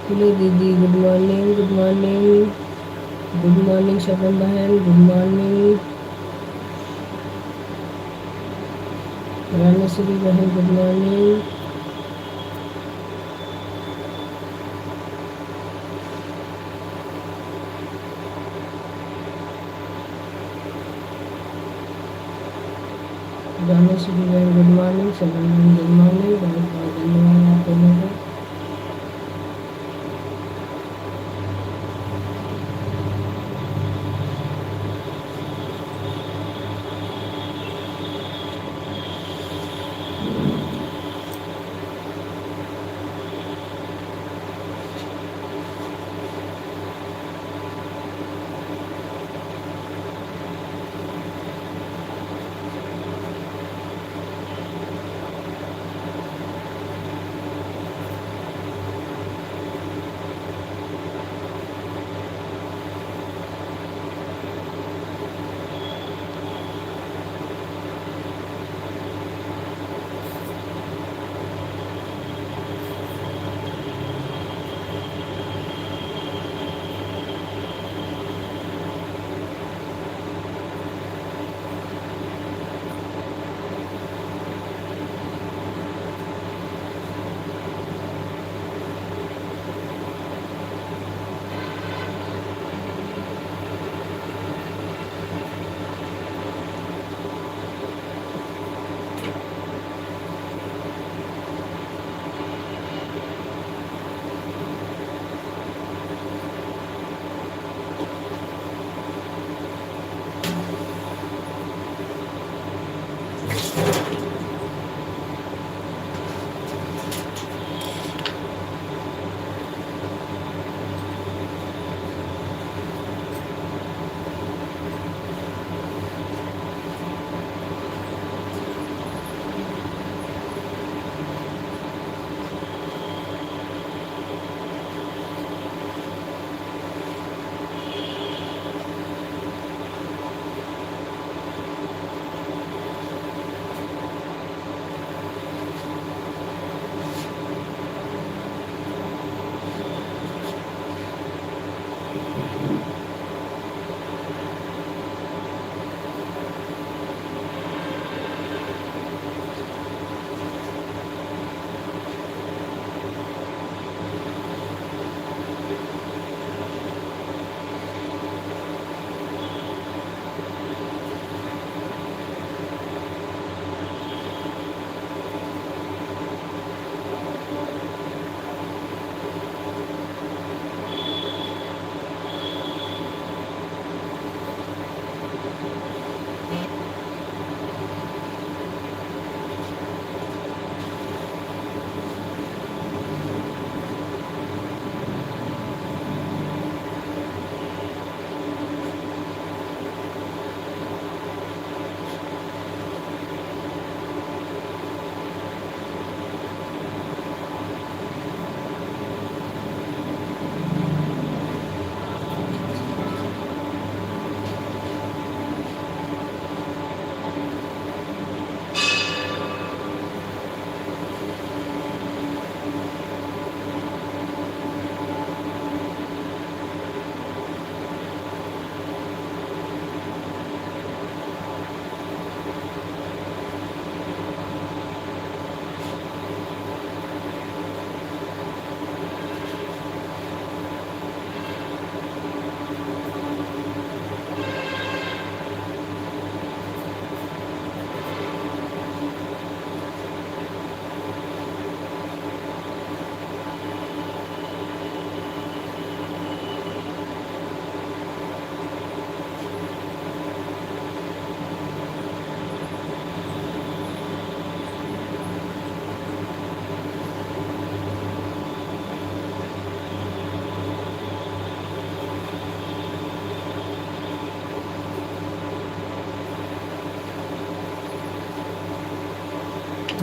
Hello Didi, good morning, good morning. Good morning Shabam Bahan, good morning. Ranasuri Bahan, good morning. Ranasuri Bahan, good morning. Shabam Bahan, good morning. बहुत बहुत धन्यवाद आप लोगों को.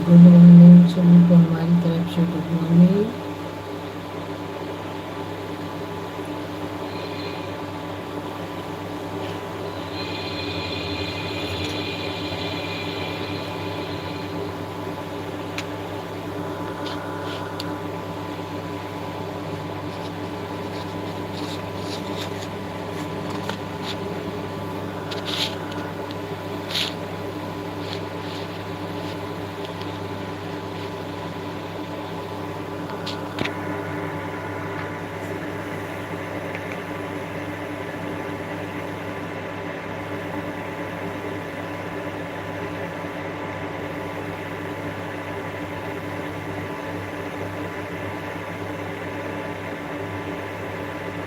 Good morning सभी को हमारी तरफ से good morning.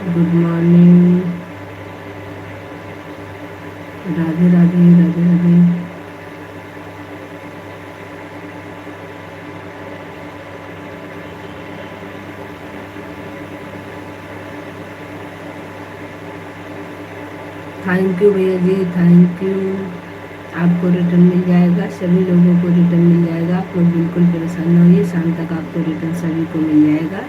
Good morning, Radhe Radhe Radhe Radhe. Thank you भैया जी, थैंक यू। आपको रिटर्न मिल जाएगा, सभी लोगों को रिटर्न मिल जाएगा। आप लोग बिल्कुल परेशान न होइए, शाम तक आपको रिटर्न सभी को मिल जाएगा।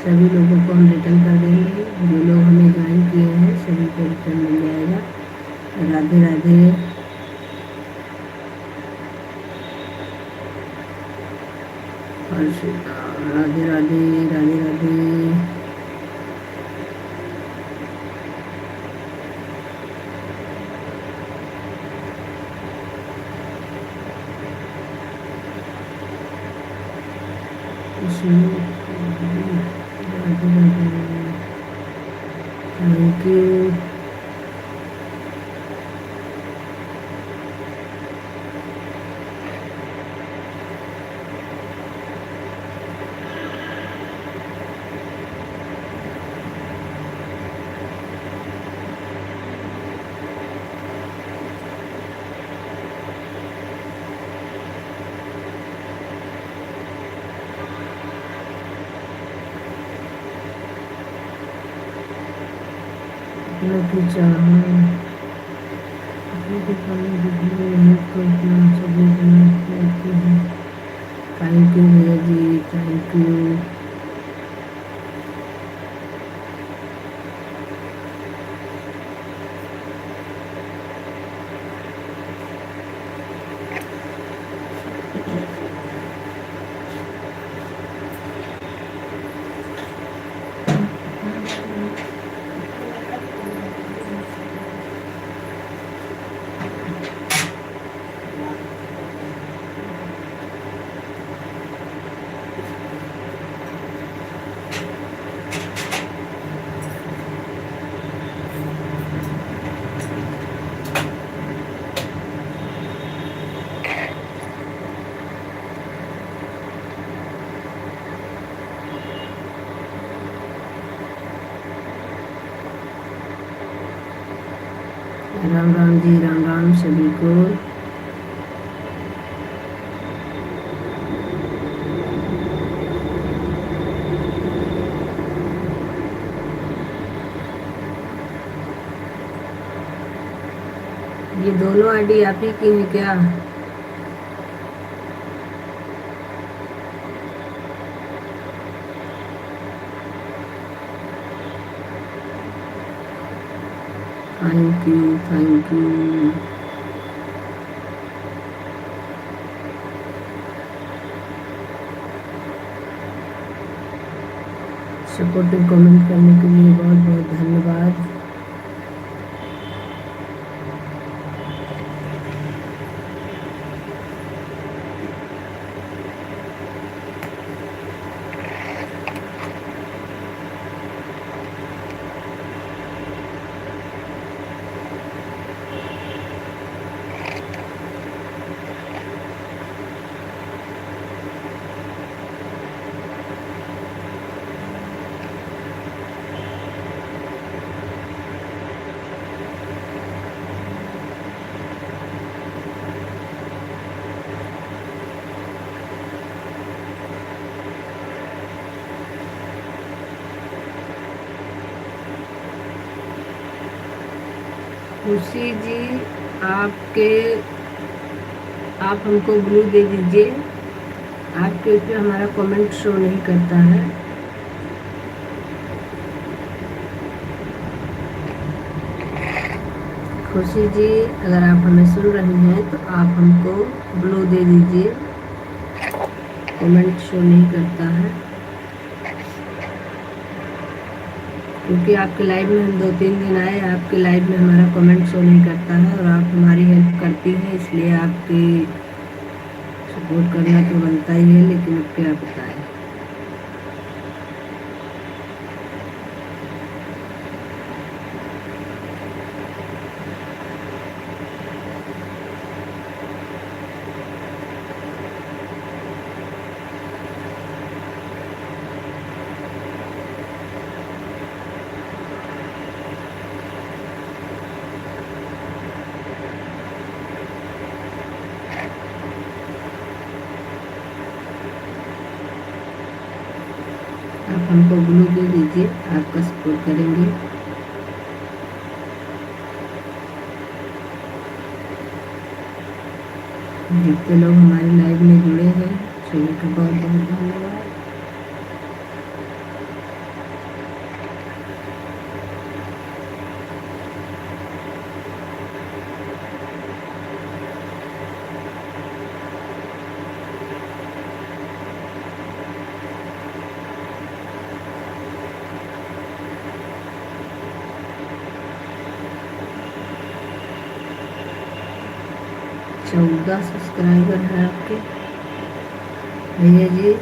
सभी लोगों को हम रिटर्न कर देंगे, जो लोग हमें ज्वाइन किए हैं सभी को रिटर्न मिल जाएगा। Radhe Radhe. Radhe Radhe Radhe Radhe. Thank you. Thank you भैया जी, थैंक यू। राम राम जी, राम राम सभी को। ये दोनों आईडी आप ही की है क्या? Thank you, thank you. Supportive comment करने के लिए बहुत बहुत धन्यवाद। खुशी जी, आपके आप हमको ब्लू दे दीजिए। आपके पे हमारा कमेंट शो नहीं करता है। खुशी जी, अगर आप हमें सुन रही हैं तो आप हमको ब्लू दे दीजिए, कमेंट शो नहीं करता है। क्योंकि आपके लाइव में हम 2-3 दिन आए, आपके लाइव में हमारा कमेंट शो नहीं करता है और आप हमारी हेल्प करती हैं, इसलिए आपकी सपोर्ट करना तो बनता ही है, लेकिन अब क्या बताएं। आप हमको ब्लू दे दीजिए, आपका सपोर्ट करेंगे। जितने लोग हमारे लाइव में जुड़े हैं सभी का बहुत बहुत धन्यवाद। चौदह सब्सक्राइबर हैं आपके भैया जी।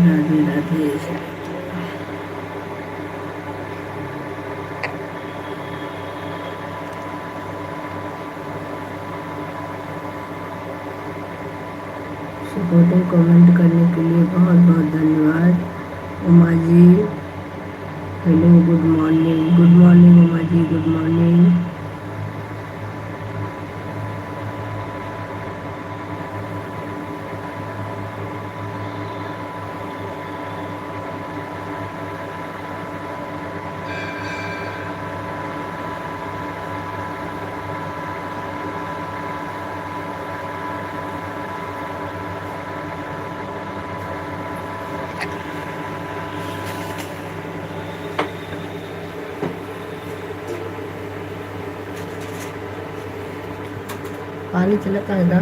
राधे राधे। सपोर्टिंग कमेंट करने के लिए बहुत बहुत धन्यवाद। Uma ji hello, good morning Uma ji, good morning. पानी चलता है ना।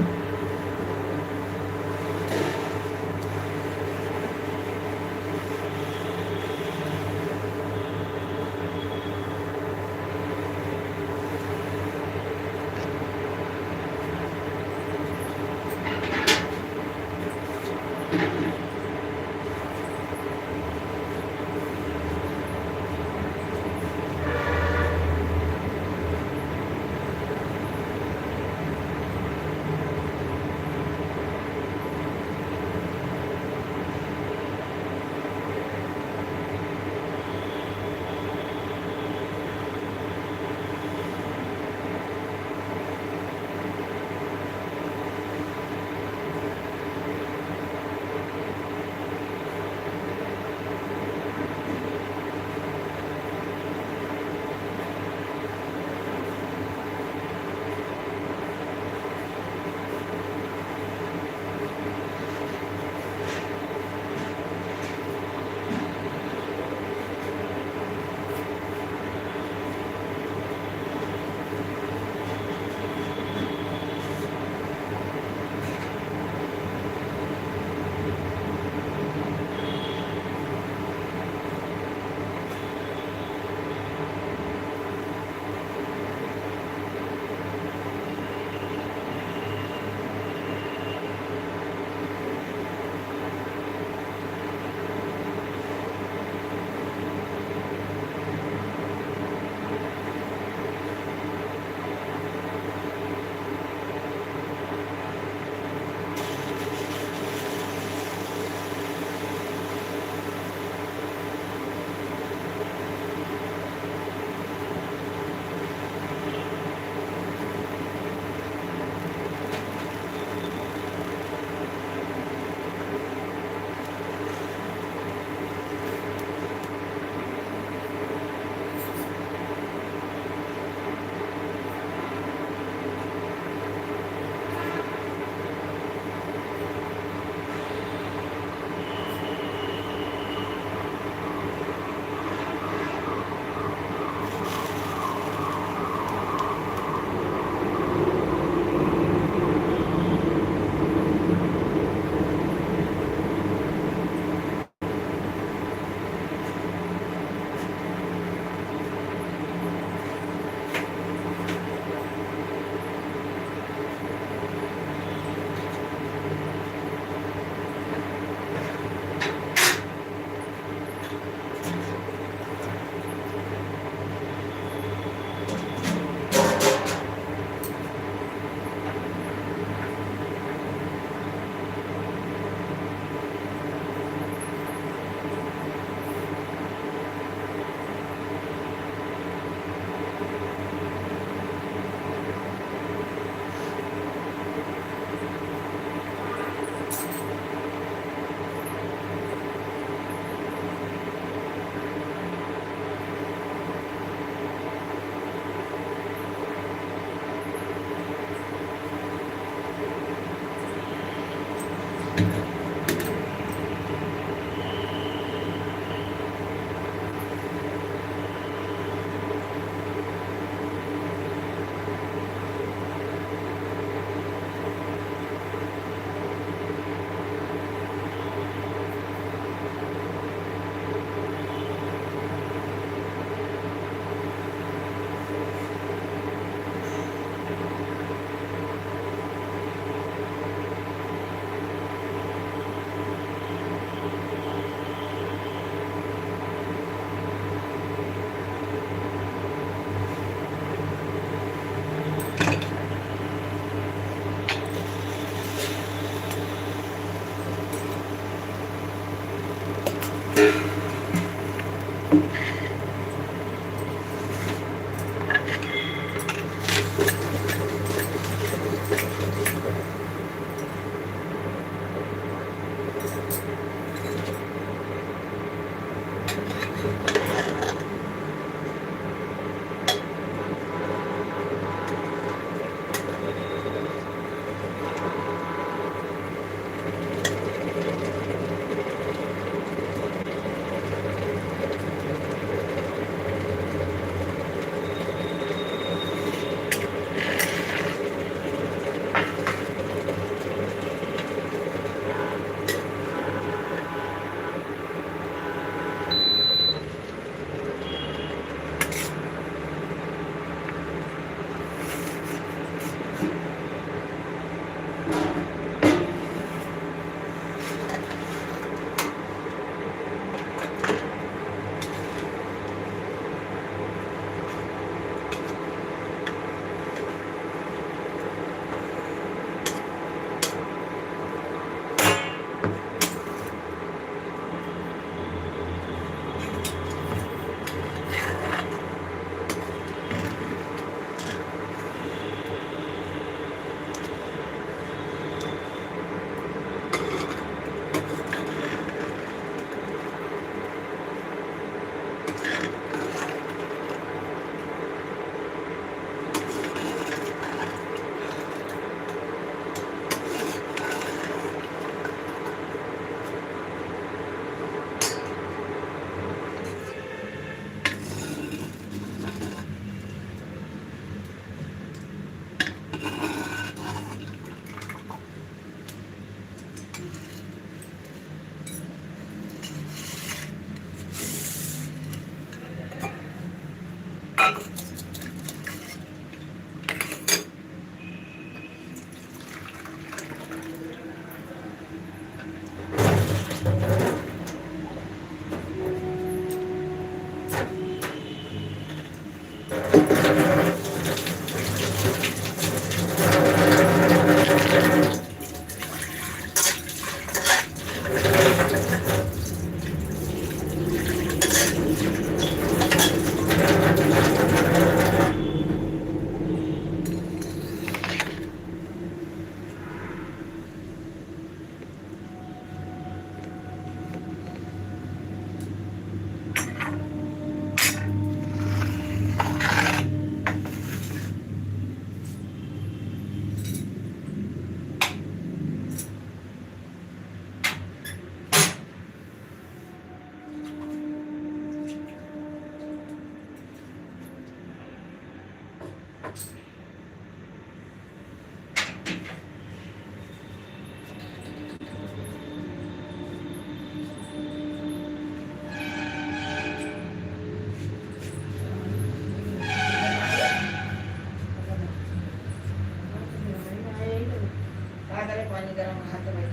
पानी गर्म हाथ में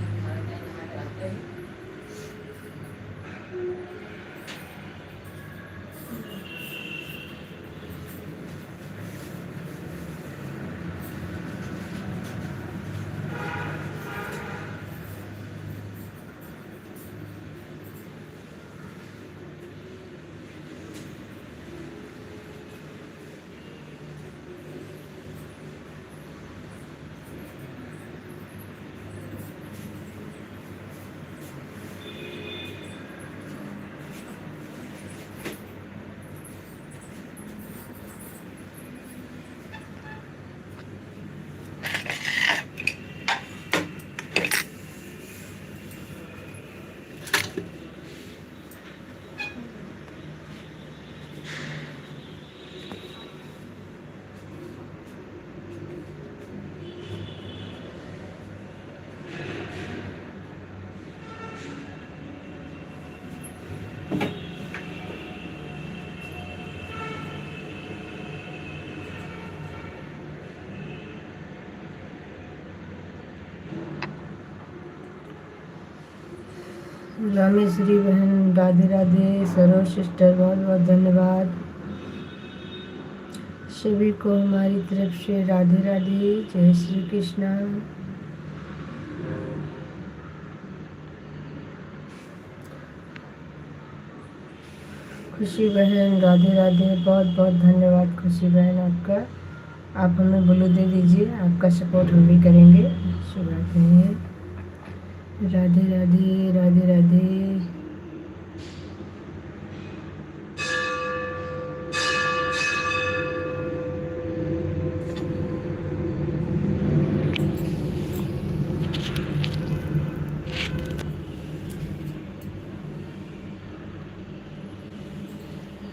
रामेश्वरी बहन राधे राधे। सरोज सिस्टर बहुत बहुत धन्यवाद। सभी को हमारी तरफ से राधे राधे, जय श्री कृष्णा। खुशी बहन राधे राधे, बहुत बहुत धन्यवाद खुशी बहन आपका। आप हमें ब्लू दे दीजिए, आपका सपोर्ट हम भी करेंगे। शुभ रात्रि। राधे राधे राधे राधे।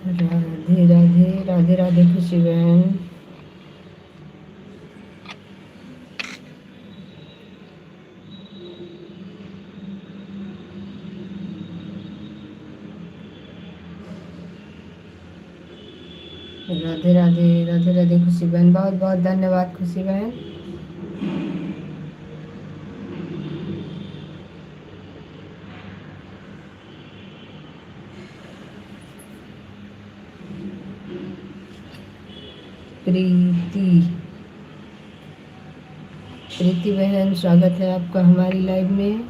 राधे राधे राधे राधे खुशी बहन। राधे राधे राधे राधे खुशी बहन, बहुत बहुत धन्यवाद खुशी बहन। प्रीति बहन स्वागत है आपका हमारी लाइव में।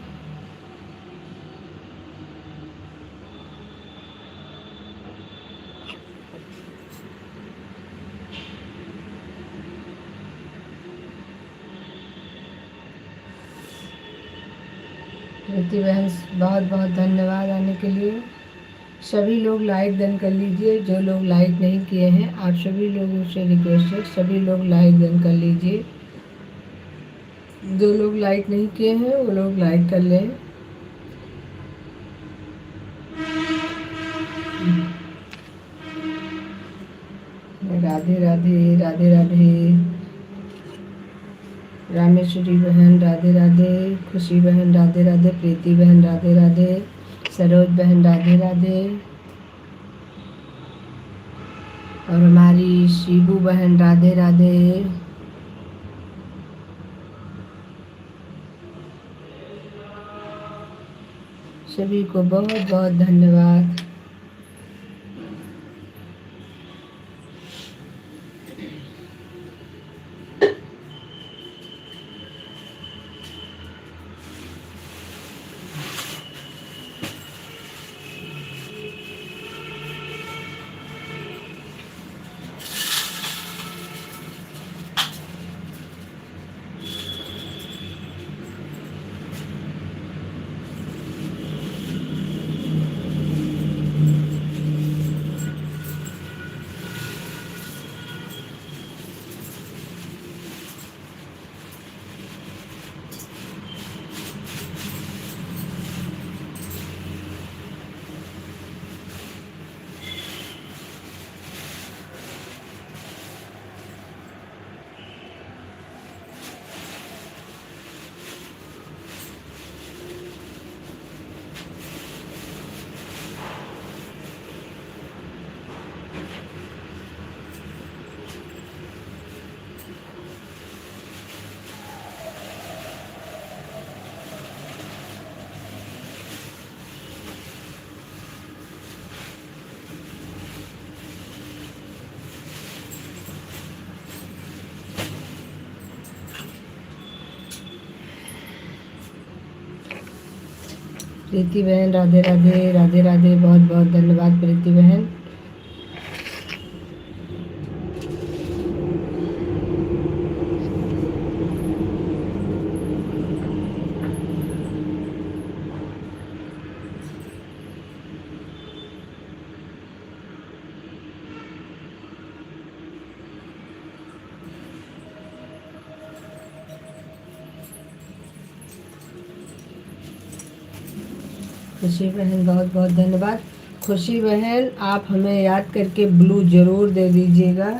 प्रीति बहन बहुत बहुत धन्यवाद आने के लिए। सभी लोग लाइक डन कर लीजिए, जो लोग लाइक नहीं किए हैं आप सभी लोगों से रिक्वेस्ट है, सभी लोग लाइक डन कर लीजिए। जो लोग लाइक नहीं किए हैं वो लोग लाइक कर लें। राधे राधे राधे राधे। रामेश्वरी बहन राधे राधे, खुशी बहन राधे राधे, प्रीति बहन राधे राधे, सरोज बहन राधे राधे, और हमारी शिबू बहन राधे राधे। सभी को बहुत बहुत धन्यवाद। प्रीति बहन राधे राधे, राधे राधे, बहुत बहुत धन्यवाद प्रीति बहन। खुशी बहन बहुत बहुत धन्यवाद। खुशी बहन आप हमें याद करके ब्लू ज़रूर दे दीजिएगा।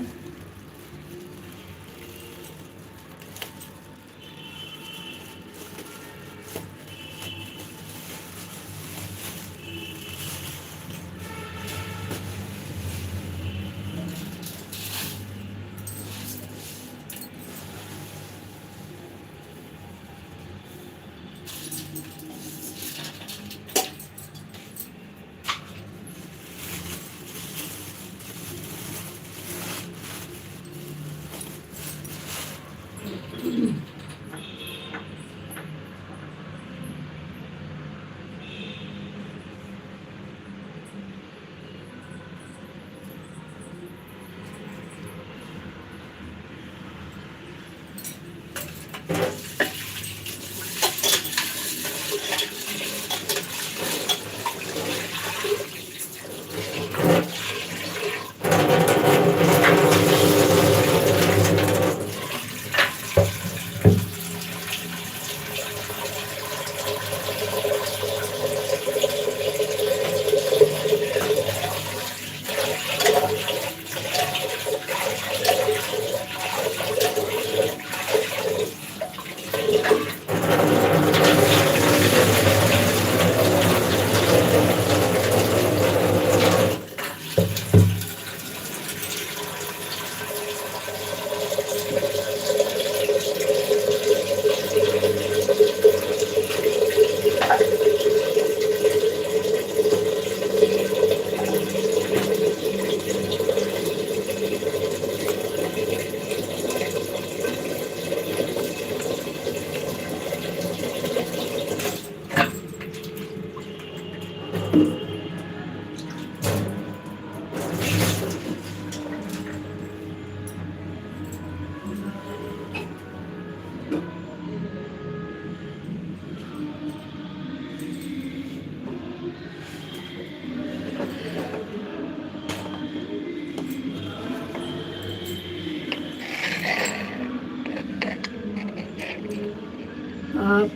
आप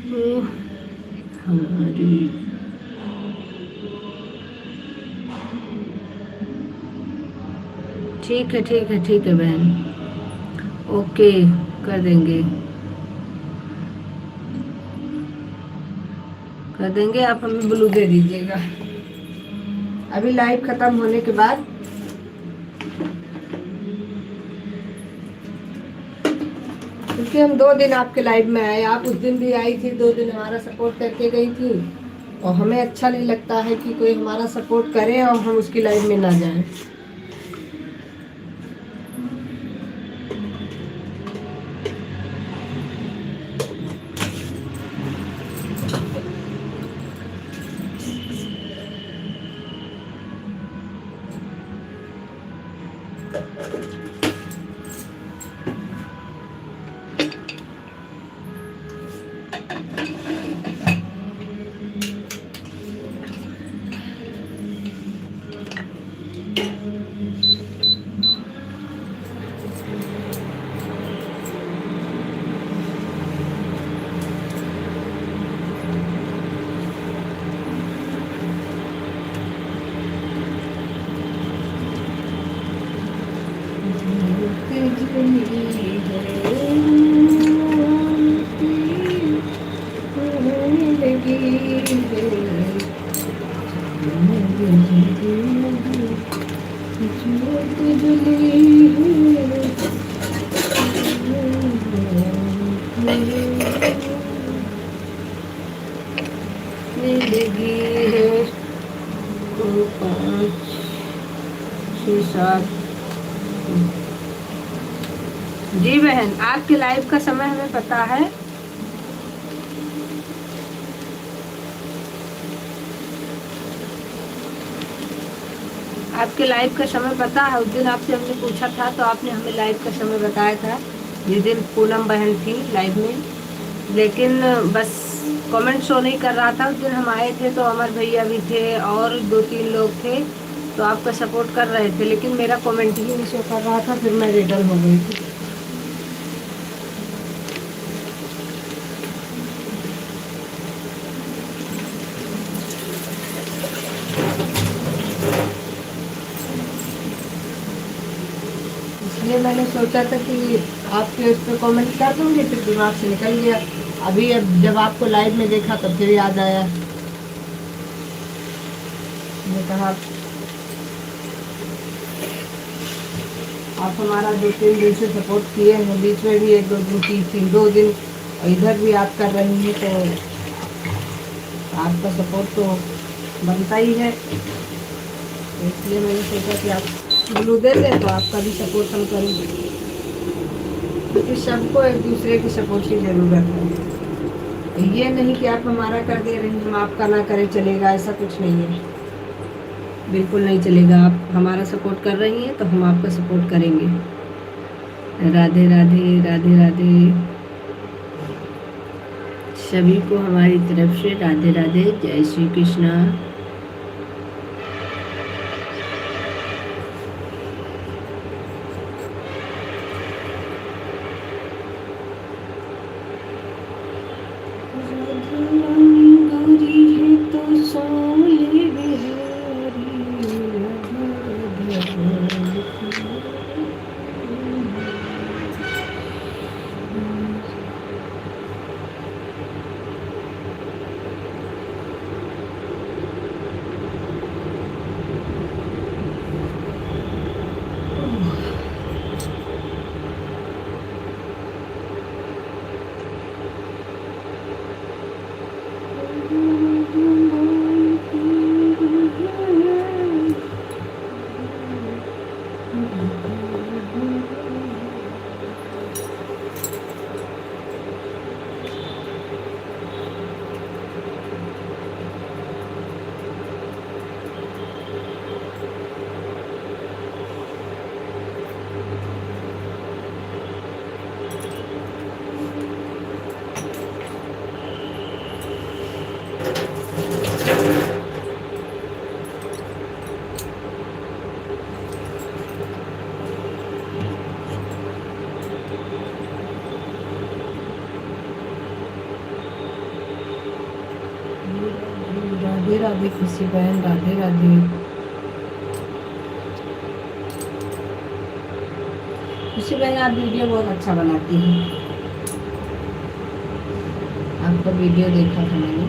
हमारी ठीक है ठीक है ठीक है बहन, ओके कर देंगे। आप हमें ब्लू दे दीजिएगा अभी लाइव खत्म होने के बाद। क्योंकि हम 2 दिन आपके लाइव में आए, आप उस दिन भी आई थी, 2 दिन हमारा सपोर्ट करके गई थी, और हमें अच्छा नहीं लगता है कि कोई हमारा सपोर्ट करे और हम उसकी लाइव में ना जाएं। जी बहन, आपके लाइव का समय हमें पता है। आपके लाइव का समय पता है? उस दिन आपसे हमने पूछा था तो आपने हमें लाइव का समय बताया था, जिस दिन पूनम बहन थी लाइव में, लेकिन बस कमेंट शो नहीं कर रहा था। उस दिन हम आए थे तो अमर भैया भी थे और 2-3 लोग थे, तो आपका सपोर्ट कर रहे थे, लेकिन मेरा कमेंट ही नहीं शो कर रहा था। फिर मैं रिटर्न हो गई थी। इसलिए मैंने सोचा था कि आपके उस पर कॉमेंट कर दूँगी, फिर दिमाग से निकल गया। अभी अब जब आपको लाइव में देखा तब फिर याद आया। मैंने कहा आप हमारा 2-3 दिन से सपोर्ट किए हैं, बीच में भी 1-2 दिन की थी, 2 दिन और इधर भी आप कर रही हैं, तो आपका सपोर्ट तो बनता ही है। तो इसलिए मैंने सोचा कि आप ब्लू दे दें तो आपका भी सपोर्ट हम करें, क्योंकि सबको एक दूसरे की सपोर्ट की ज़रूरत है। ये नहीं कि आप हमारा कर दे रहे हैं हम आपका ना करें चलेगा, ऐसा कुछ नहीं है, बिल्कुल नहीं चलेगा। आप हमारा सपोर्ट कर रही हैं तो हम आपका सपोर्ट करेंगे। राधे राधे, राधे राधे सभी को हमारी तरफ से राधे राधे, जय श्री कृष्णा। राधे राधे खुशी बहन, राधे राधे। खुशी बहन आप वीडियो बहुत अच्छा बनाती हैं, आपका वीडियो देखा था मैंने।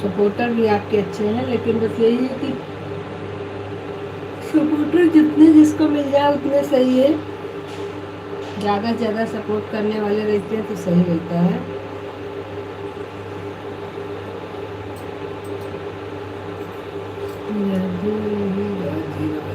सपोर्टर भी आपके अच्छे हैं, लेकिन बस यही है कि सपोर्टर जितने जिसको मिल जाए उतने सही है। ज़्यादा से ज़्यादा सपोर्ट करने वाले रहते हैं तो सही रहता है। राधे राधे राधे।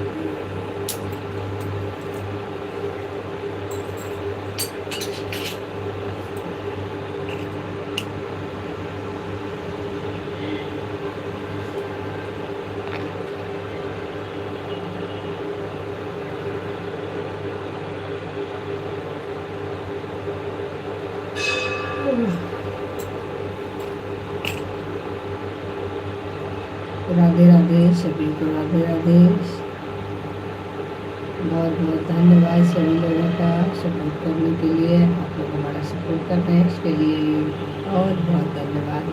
राधे राधे सभी को, राधे राधे। बहुत बहुत धन्यवाद सभी लोगों का सपोर्ट करने के लिए। आप लोग हमारा सपोर्ट कर रहे हैं, इसके लिए बहुत बहुत धन्यवाद।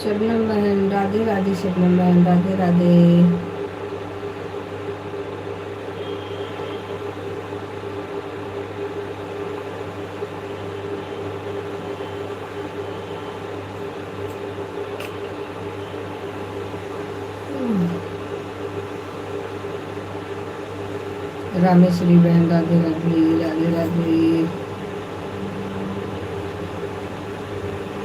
शबनम बहन राधे राधे, शबनम बहन राधे राधे। रामेश्वरी बहन राधे राधे, राधे राधे।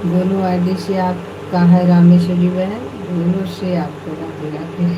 गोनू आईडी से आपका है रामेश्वरी बहन, दोनों से आपको राधे राधे।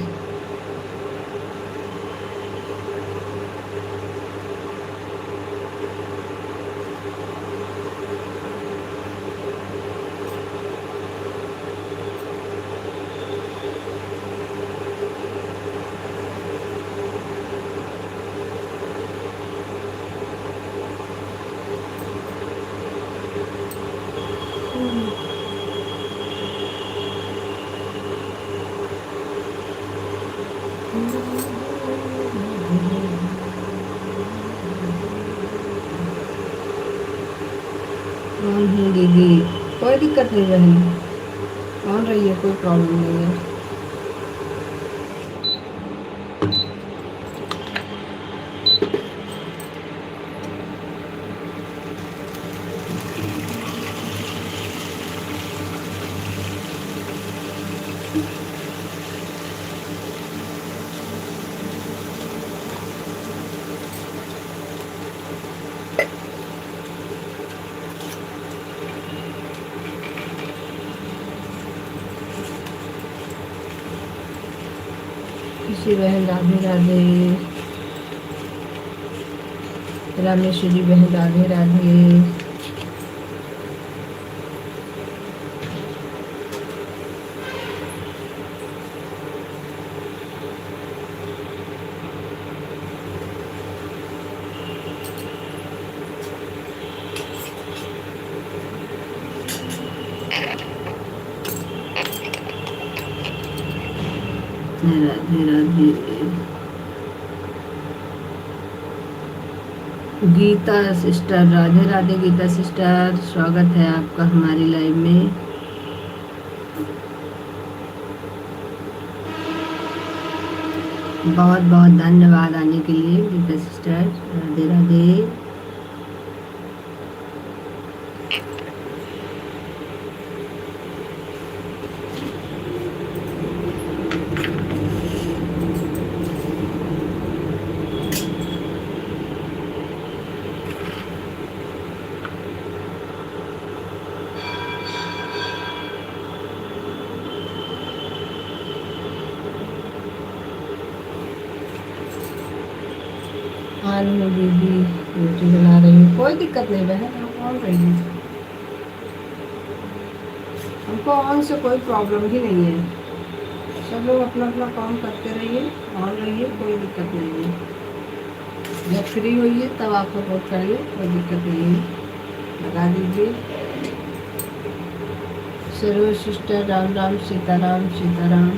कौन है दीदी? कोई दिक्कत नहीं बहन, कौन रही है, कोई प्रॉब्लम नहीं है। किसी बहन राधे राधे, रामेश्वरी बहन राधे राधे। राधे राधे। गीता सिस्टर राधे राधे। गीता सिस्टर स्वागत है आपका हमारी लाइव में। बहुत बहुत धन्यवाद आने के लिए गीता सिस्टर। राधे राधे। हाँ दीदी रोटी बना रही हूँ, कोई दिक्कत नहीं बहन, हम ऑन रही है, हमको ऑन से कोई प्रॉब्लम ही नहीं है। सब लोग अपना अपना काम करते रहिए, ऑन रहिए, कोई दिक्कत नहीं है। जब फ्री होइए तब आप सपोर्ट करिए, कोई दिक्कत नहीं है, लगा दीजिए। सर्व सिस्टर राम राम सीताराम सीताराम।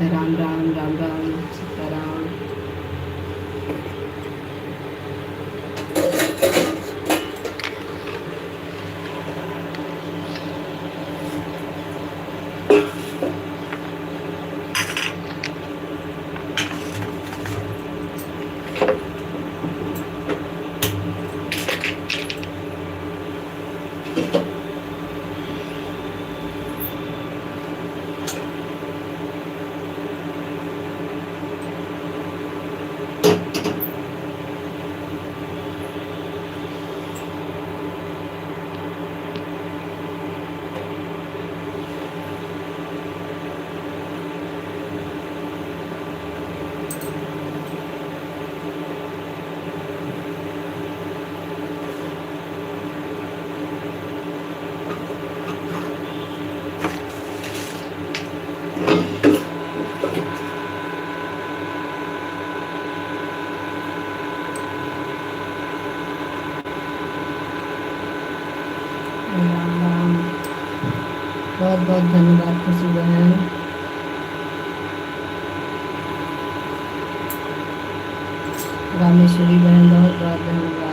राम राम राम राम सीताराम। राम राम। बहुत बहुत धन्यवाद खुशी बहन। रामेश्वरी बहन बहुत बहुत धन्यवाद।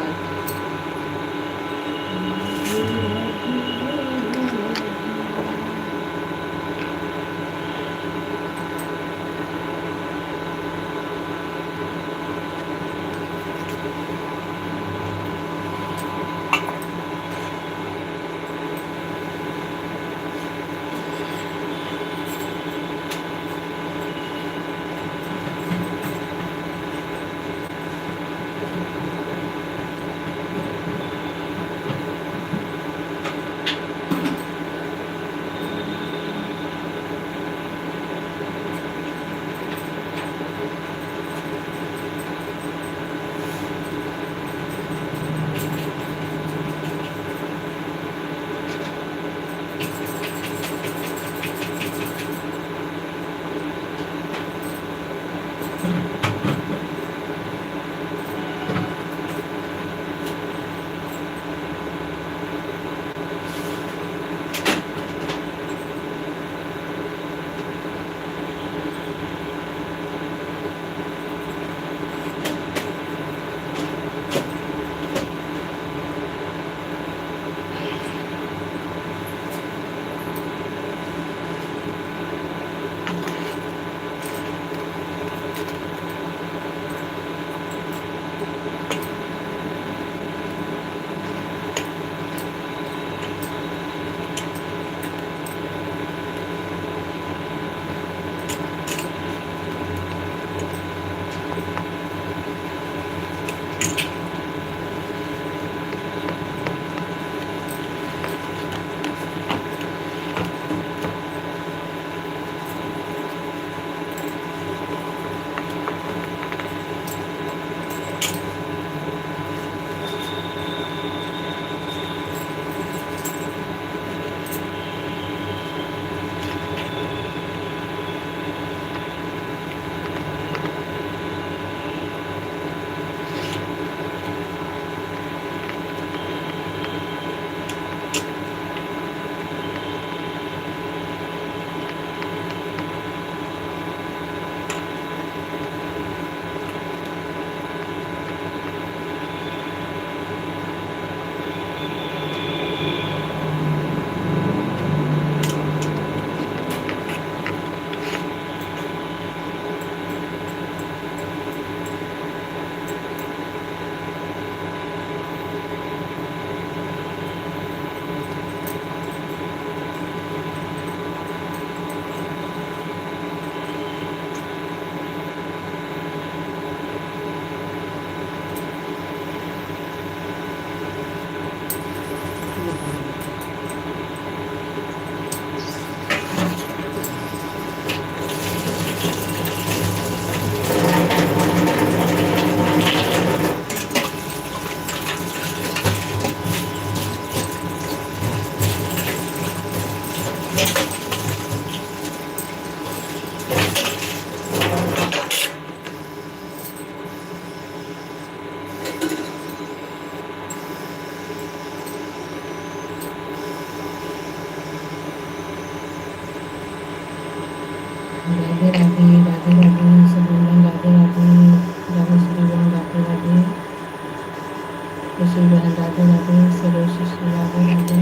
खुशी बहन राधे राधे, सरोज सिस्टर राधे राधे।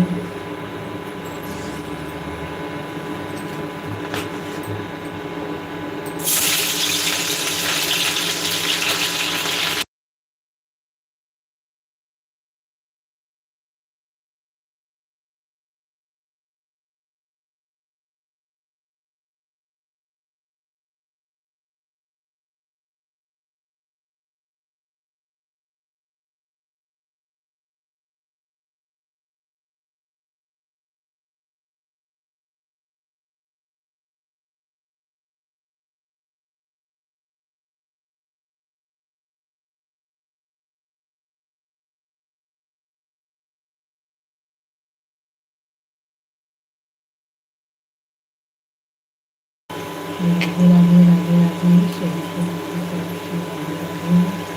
राधे राधे राधे राधे, सभी को मेरी तरफ से राधे राधे।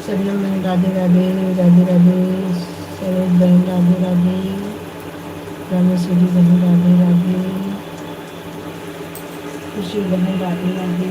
शबनम बहन राधे राधे, राधे राधे, सरोज बहन राधे राधे, रामेश्वरी बहन राधे राधे, खुशी बहन राधे राधे।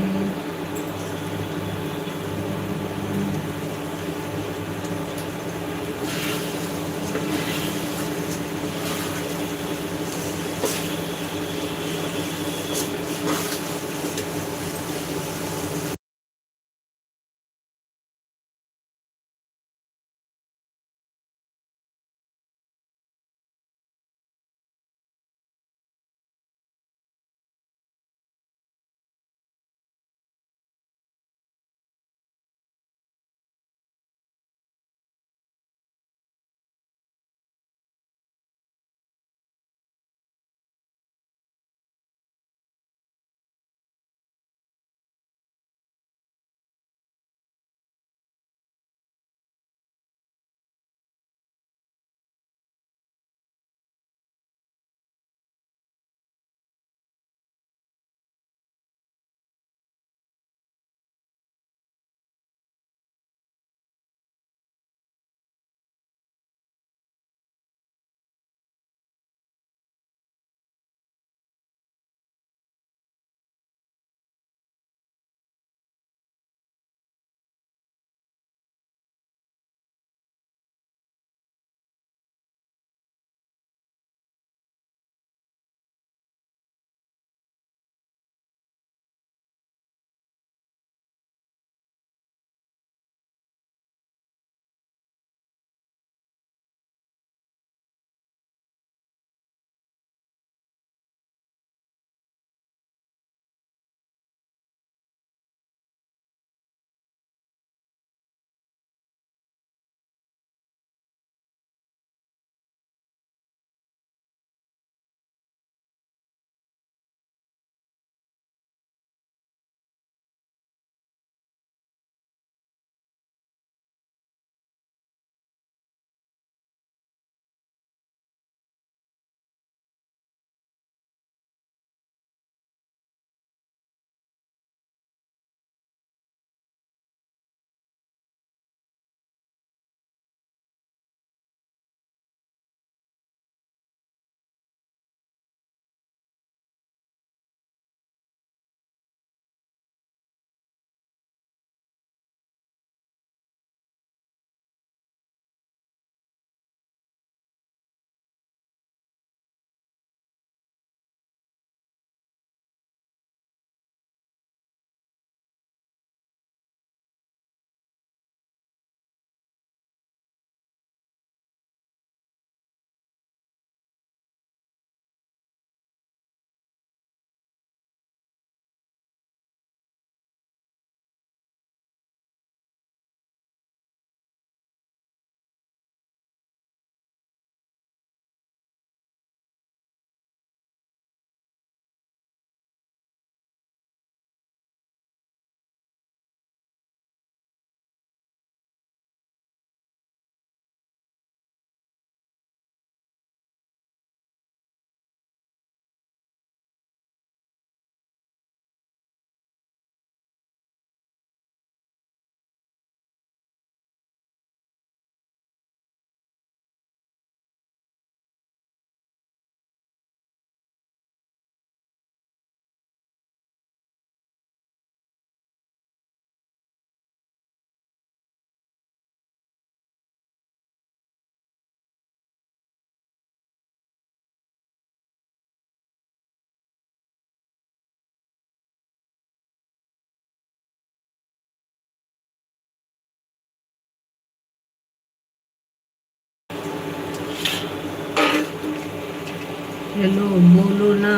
हेलो बोलो ना।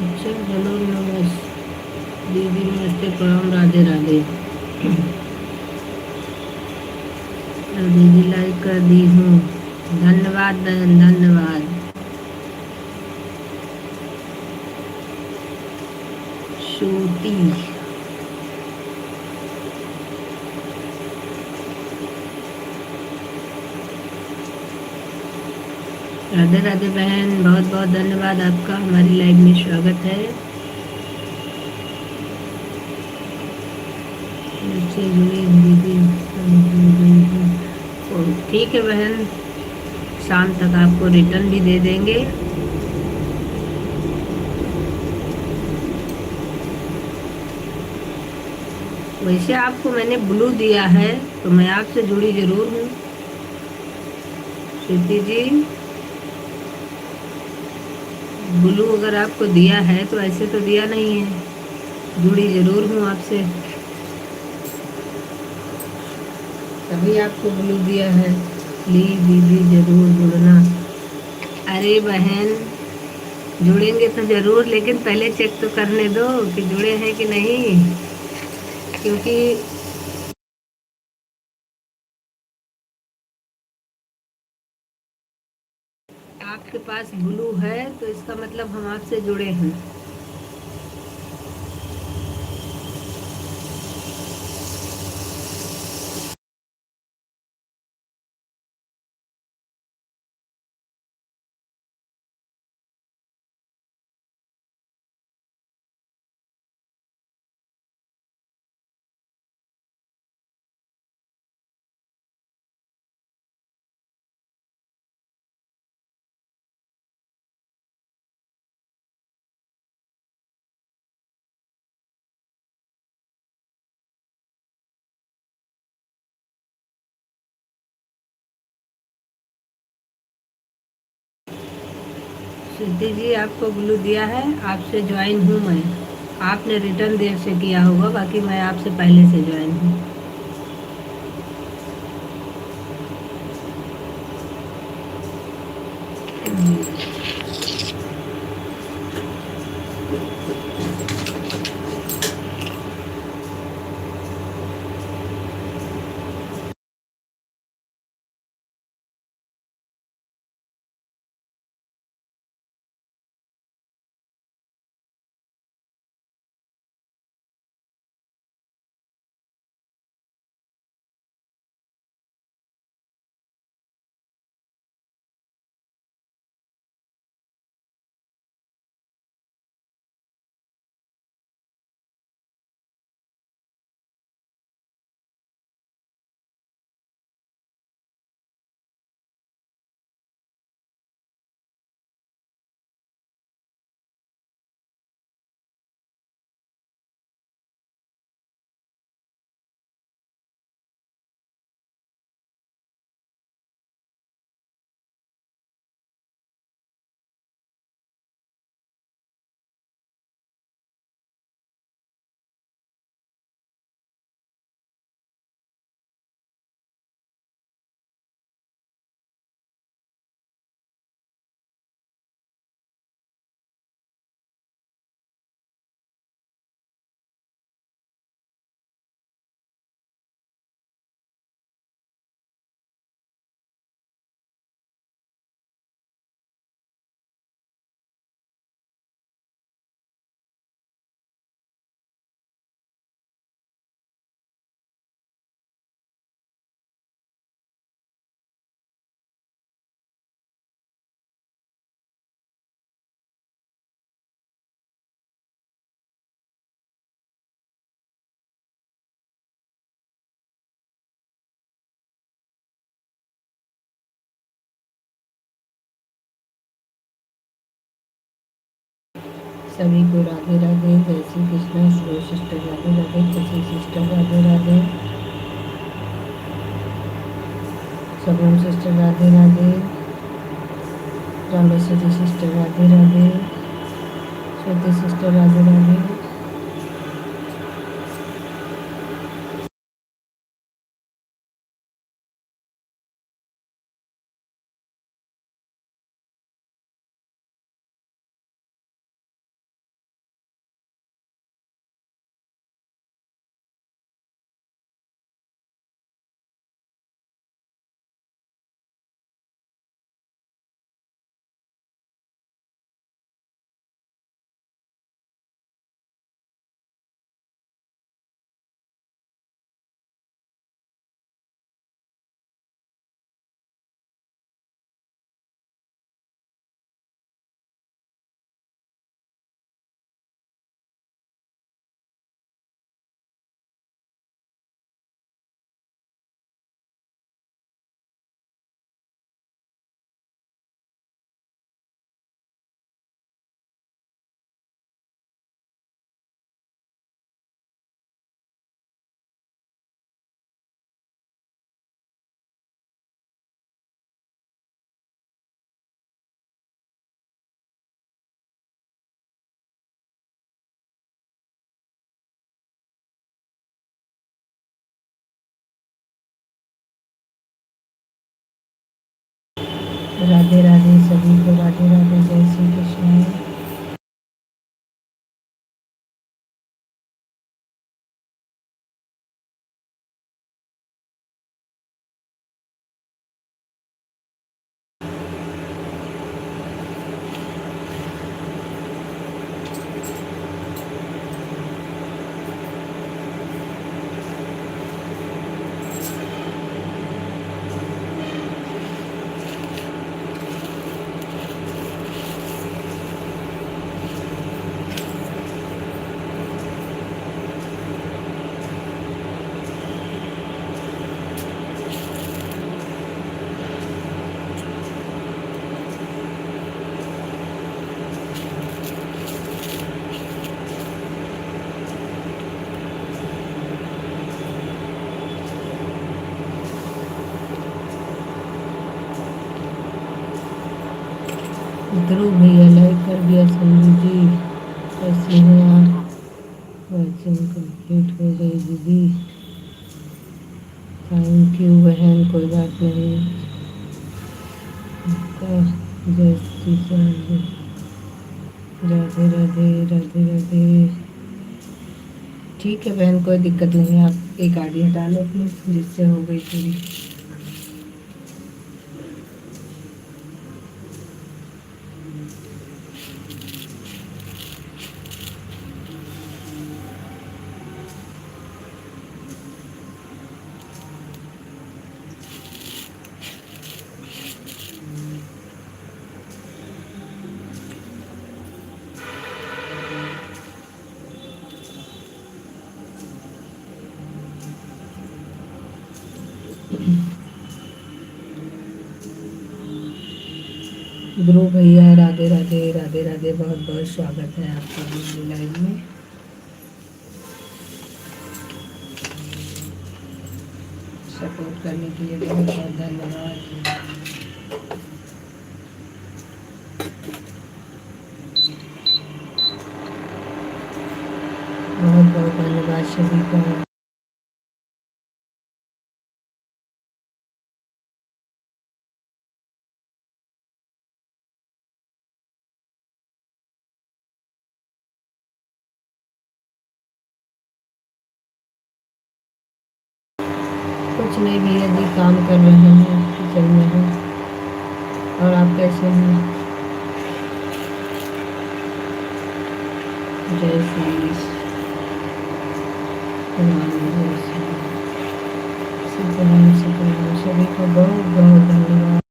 अच्छा हेलो दीदी नमस्ते प्रणाम राधे राधे। दीदी लाइक कर दी हूँ। धन्यवाद बहन धन्यवाद। श्रुति राधे राधे बहन, बहुत बहुत धन्यवाद आपका हमारी लाइव में स्वागत है। मुझसे जुड़ी दीदी ठीक है बहन, शाम तक आपको रिटर्न भी दे देंगे। वैसे आपको मैंने ब्लू दिया है तो मैं आपसे जुड़ी जरूर हूँ श्रुति जी। ब्लू अगर आपको दिया है तो ऐसे तो दिया नहीं है, जुड़ी जरूर हूँ आपसे, तभी आपको ब्लू दिया है। प्लीज दीदी जरूर जुड़ना। अरे बहन जुड़ेंगे तो जरूर, लेकिन पहले चेक तो करने दो कि जुड़े हैं कि नहीं, क्योंकि आपके पास ब्लू है तो इसका मतलब हम आपसे जुड़े हैं। श्रुति जी आपको ब्लू दिया है, आपसे ज्वाइन हूँ मैं। आपने रिटर्न देर से किया होगा, बाकी मैं आपसे पहले से ज्वाइन हूँ। सभी को राधे राधे, जय श्री कृष्ण। श्री सिस्टर राधे राधे, जय सिस्टर राधे राधे, सबम sister Radhe Radhe, Rameshwari sister Radhe Radhe, Shruti sister Radhe Radhe. Radhe Radhe सभी को, राधे राधे, जय श्री कृष्ण। ध्रुव भैया लाइक कर दिया, संजू जी कैसे हैं आप? वैक्सीन कंप्लीट हो गई दीदी, थैंक यू बहन, कोई बात नहीं। आपका जय श्री राधे राधे राधे राधे राधे। ठीक है बहन, कोई दिक्कत नहीं है, आप एक आईडी हटा लो प्लीज, जिससे हो गई पूरी। ध्रुव भैया राधे राधे राधे राधे, बहुत बहुत स्वागत है आपका मेरी लाइव में। सपोर्ट करने के लिए बहुत बहुत धन्यवाद। बहुत बहुत धन्यवाद सभी का। कुछ नहीं भैया जी, काम कर रहे हैं, किचन में हैं। और आप कैसे हैं? जय श्री राम, जय श्री सीताराम, सीताराम, सभी को बहुत बहुत धन्यवाद।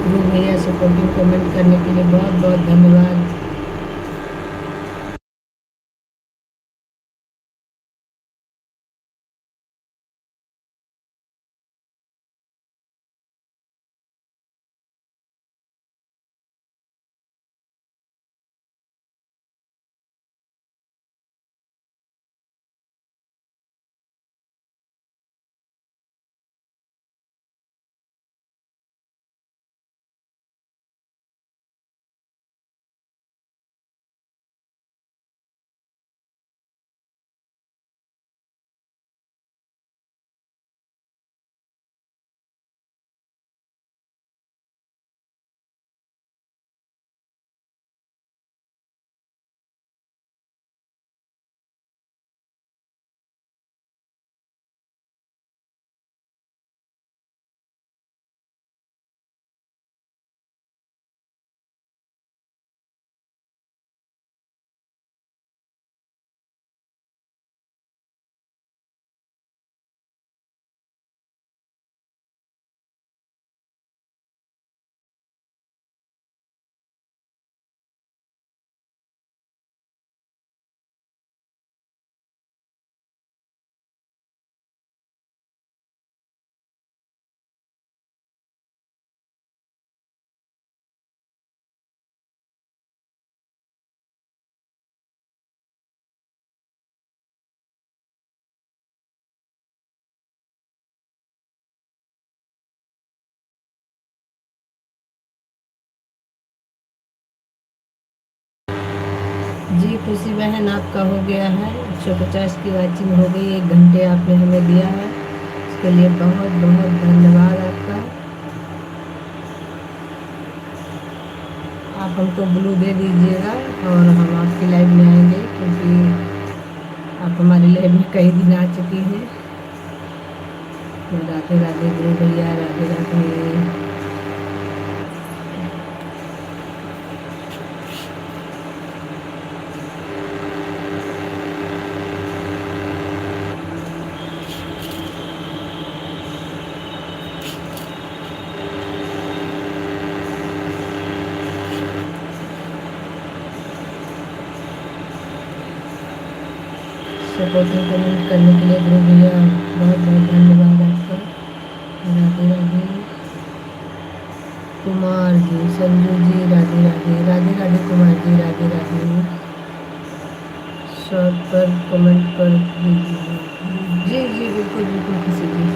ध्रुव भैया सपोर्टिव कमेंट करने के लिए बहुत बहुत धन्यवाद। जी खुशी बहन, आपका हो गया है 150 की वॉचिंग हो गई। 1 घंटे आपने हमें दिया है, इसके लिए बहुत बहुत धन्यवाद आपका। आप हमको ब्लू दे दीजिएगा और हम आपकी लाइव में आएंगे, क्योंकि आप हमारी लाइव में कई दिन आ चुकी हैं। तो राधे राधे गुरु भैया, राधे राधे। सपोर्टिंग कमेंट करने के लिए गुरु भैया बहुत बहुत धन्यवाद आपका। राधे राधे। कुमार जी, संजू जी, राधे राधे। राधे राधे कुमार जी, राधे राधे। शॉर्ट पर कमेंट कर दीजिए। जी जी बिल्कुल बिल्कुल, किसी भी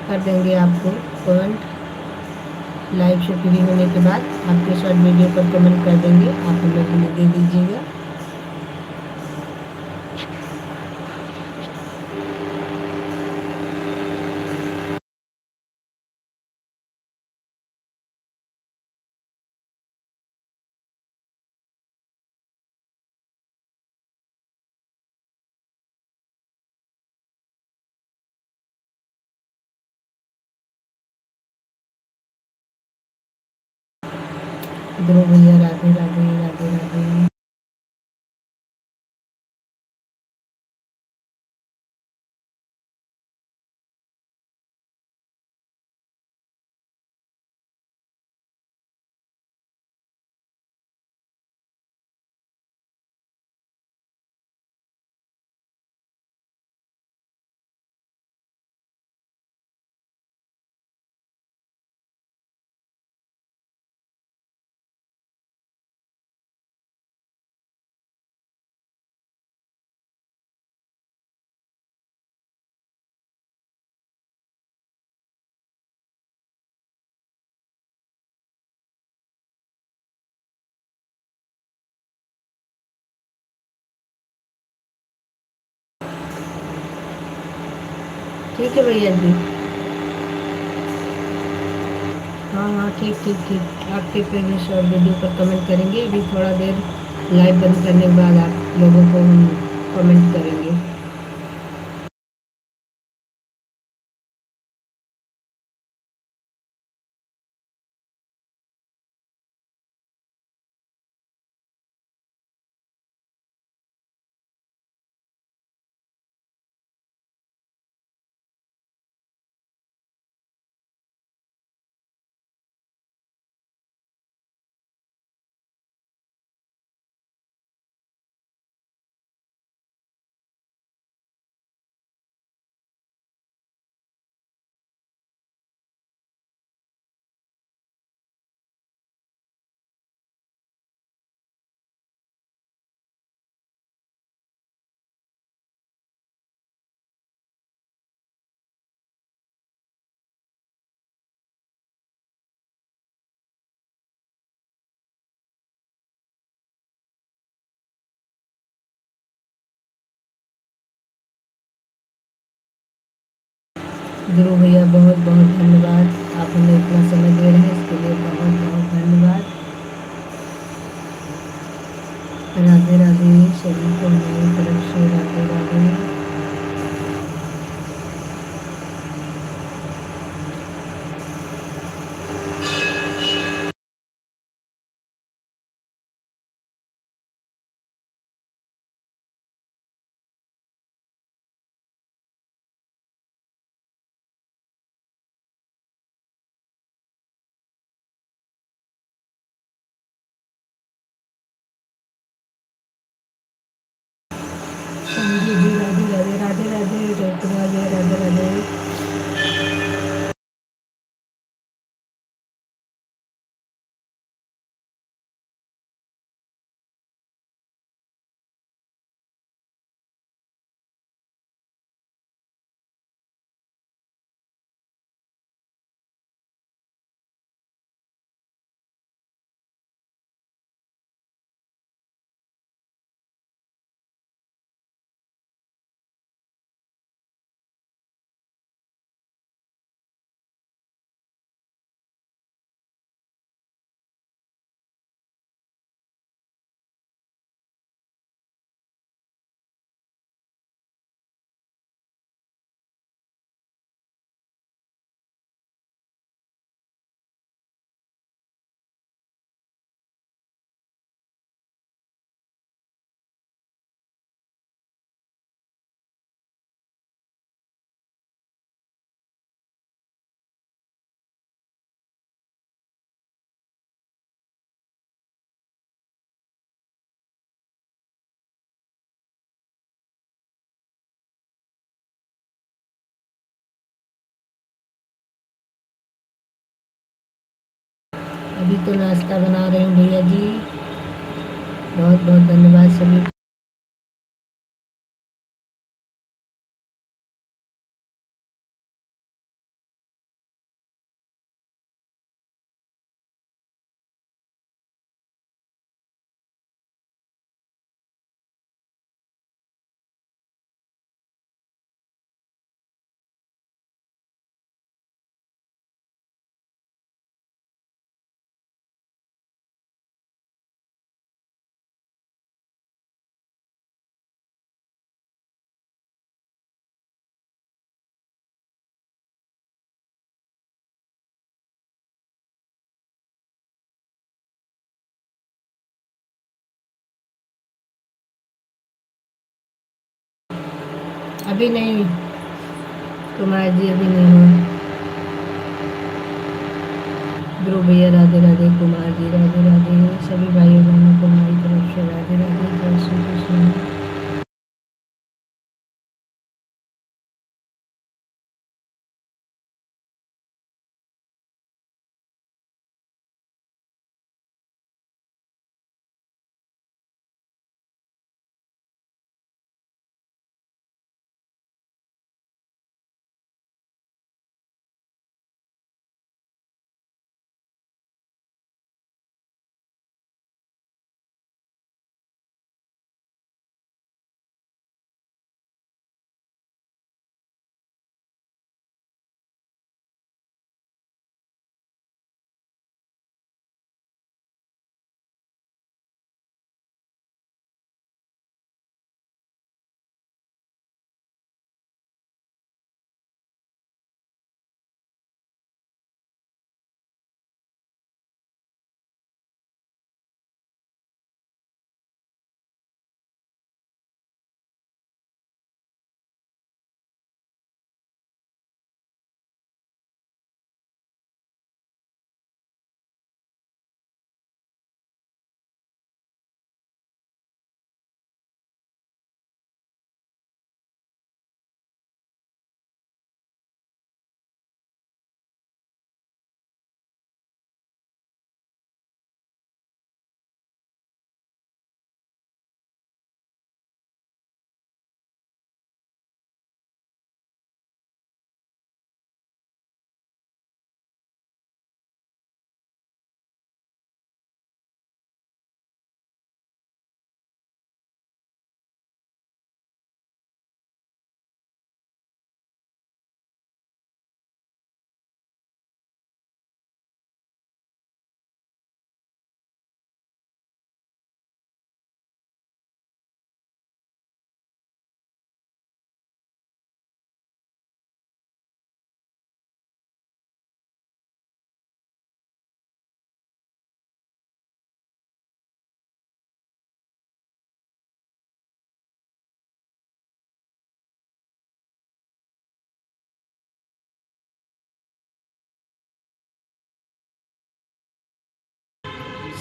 कर देंगे आपको कमेंट। लाइव से फ्री होने के बाद आपके शॉर्ट वीडियो पर कमेंट कर देंगे, आप हमें भी दे दीजिएगा। गुरु भैया राधे राधे, राधे राधे। ठीक है भैया जी। हाँ हाँ, ठीक ठीक ठीक। आपके फेवरेट शॉर्ट वीडियो पर कमेंट करेंगे। अभी थोड़ा देर लाइव बंद करने के बाद आप लोगों को हम कमेंट करेंगे। गुरु भैया बहुत बहुत धन्यवाद, आप हमें इतना समय दे रहे हैं, इसके लिए बहुत बहुत धन्यवाद। राधे राधे सभी को हमारी तरफ से राधे राधे। अभी तो नाश्ता बना रही हूँ भैया जी। बहुत बहुत धन्यवाद सभी। अभी नहीं कुमार जी, अभी नहीं हुआ। ध्रुव भैया राधे राधे, कुमार जी राधे राधे, सभी भाइयों बहनों को हमारी तरफ से राधे राधे, जय श्री कृष्ण।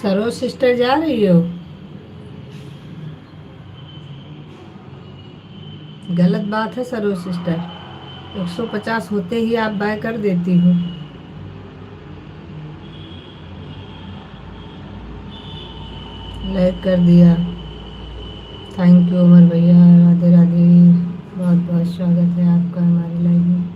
सरोज सिस्टर जा रही हो? गलत बात है सरोज सिस्टर। 150 होते ही आप बाय कर देती हो। लाइक कर दिया। थैंक यू अमर भैया, राधे राधे। बहुत बहुत स्वागत है आपका हमारी लाइफ में।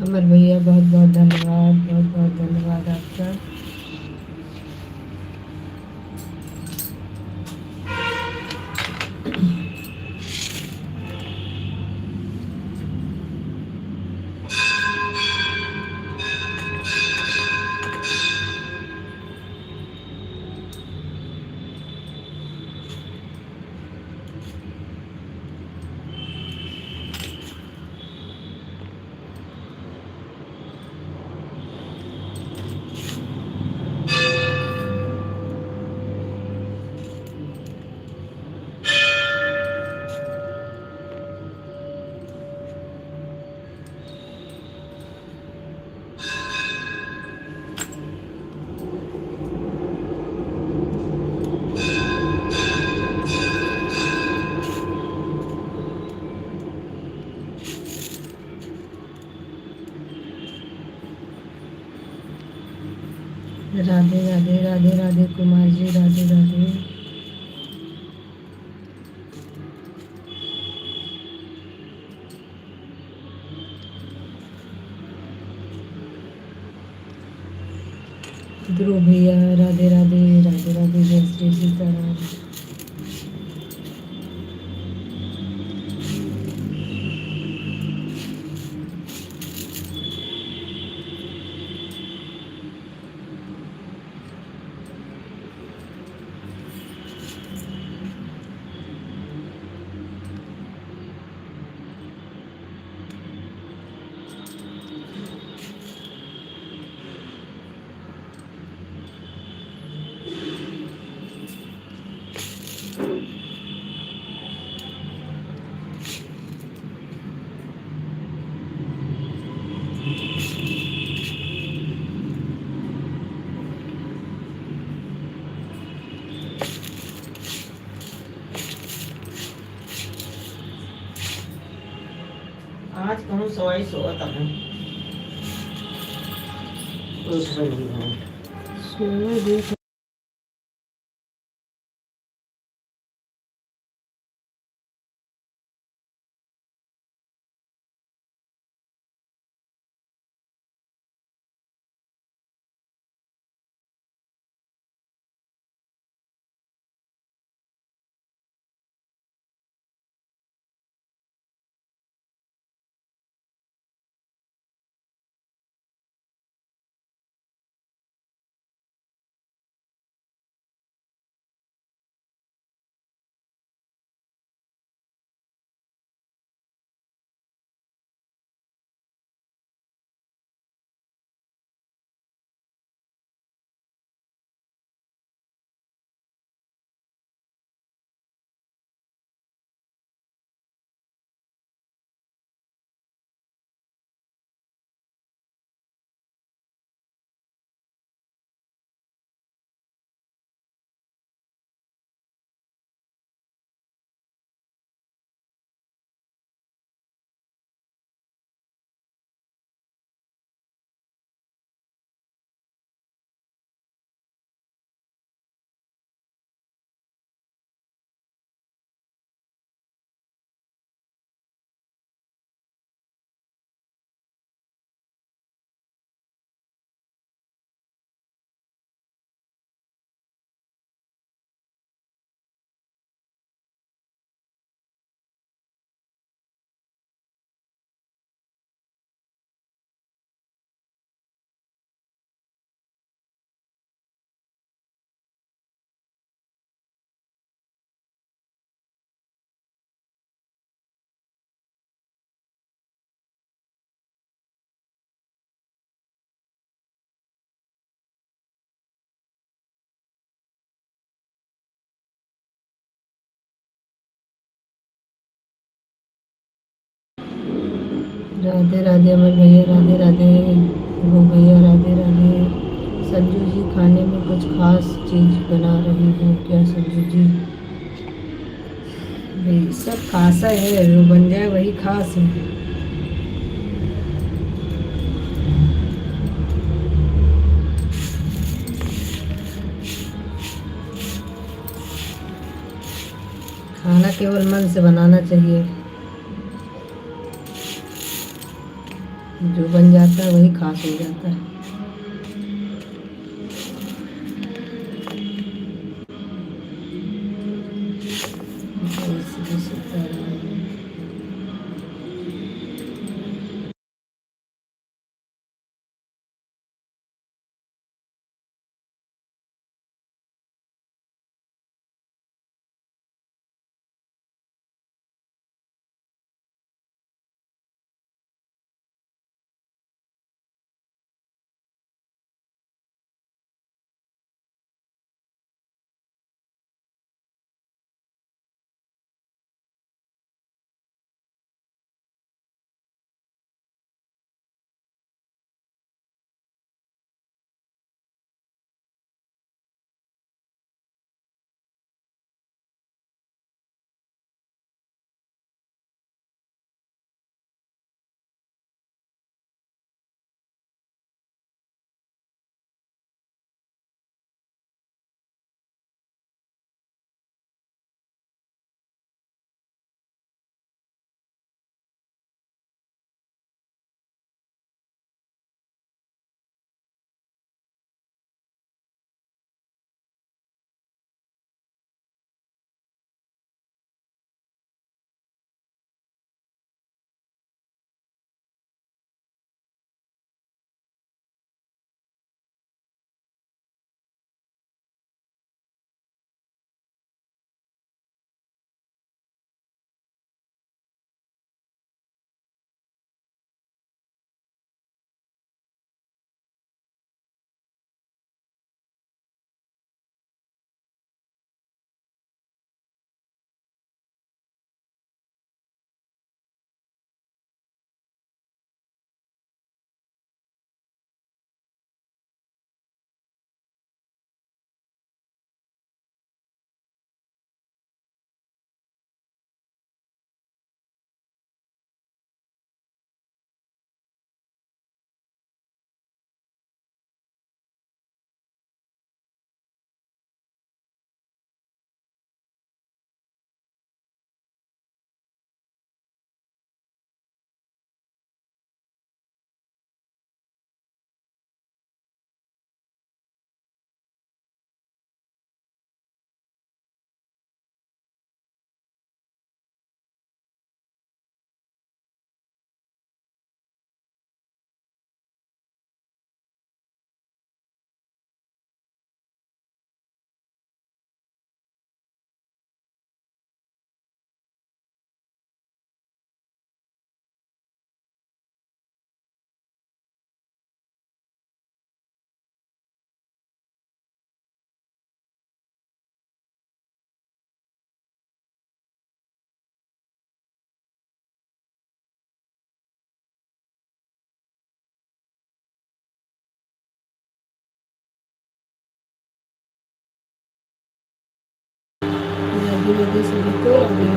अमर भैया बहुत बहुत धन्यवाद, बहुत बहुत धन्यवाद आपका। राधे राधे राधे राधे कुमार जी, राधे राधे। ध्रुव भैया राधे राधे राधे राधे, जय श्री सीताराम। आज कहूँ सवाई सोआ था मैं उठ रही हूँ। सोना देख राधे राधे अमर भैया, राधे राधे ध्रुव भैया, राधे राधे। संजू जी खाने में कुछ खास चीज़ बना रही हैं क्या संजू जी? भाई सब खासा है, जो बन जाए वही खास है। खाना केवल मन से बनाना चाहिए। जो बन जाता है वही खास हो जाता है। जय श्री सीताराम। जल्दी जल्दी से लिखो अभी।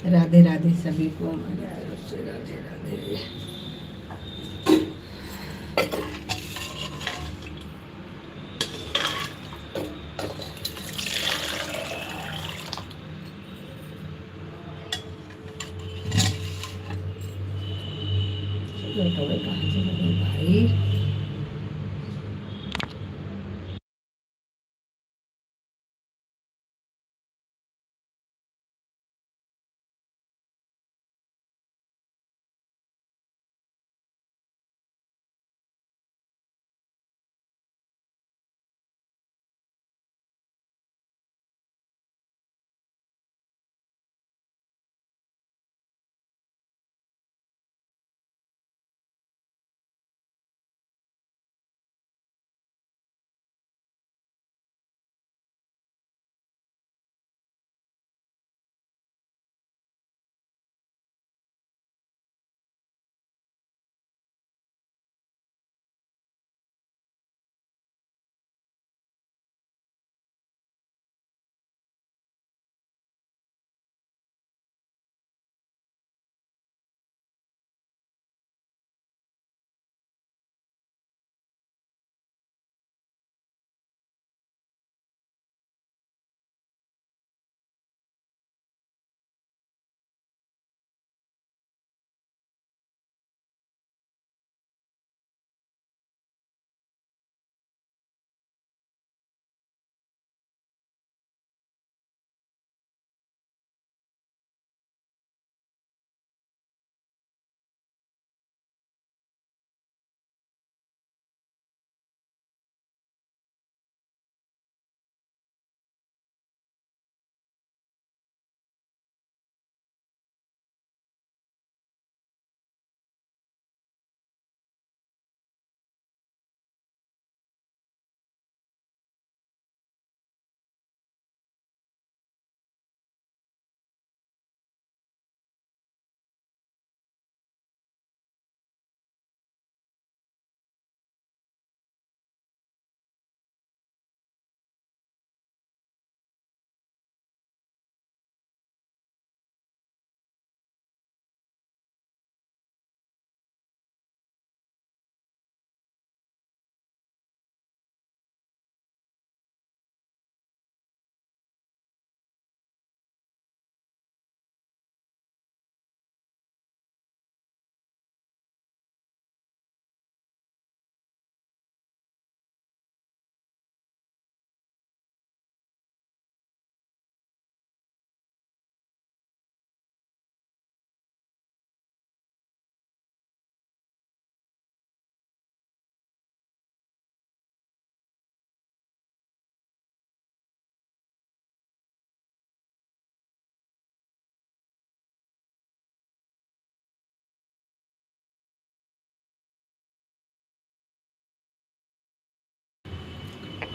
राधे राधे सभी को हमारी तरफ से राधे राधे। कहाँ से लगे भाई।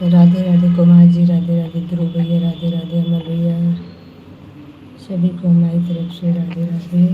राधे राधे कुमार जी, राधे राधे ध्रुव भैया, राधे राधे अमर भैया, सभी को हमारी तरफ से राधे राधे।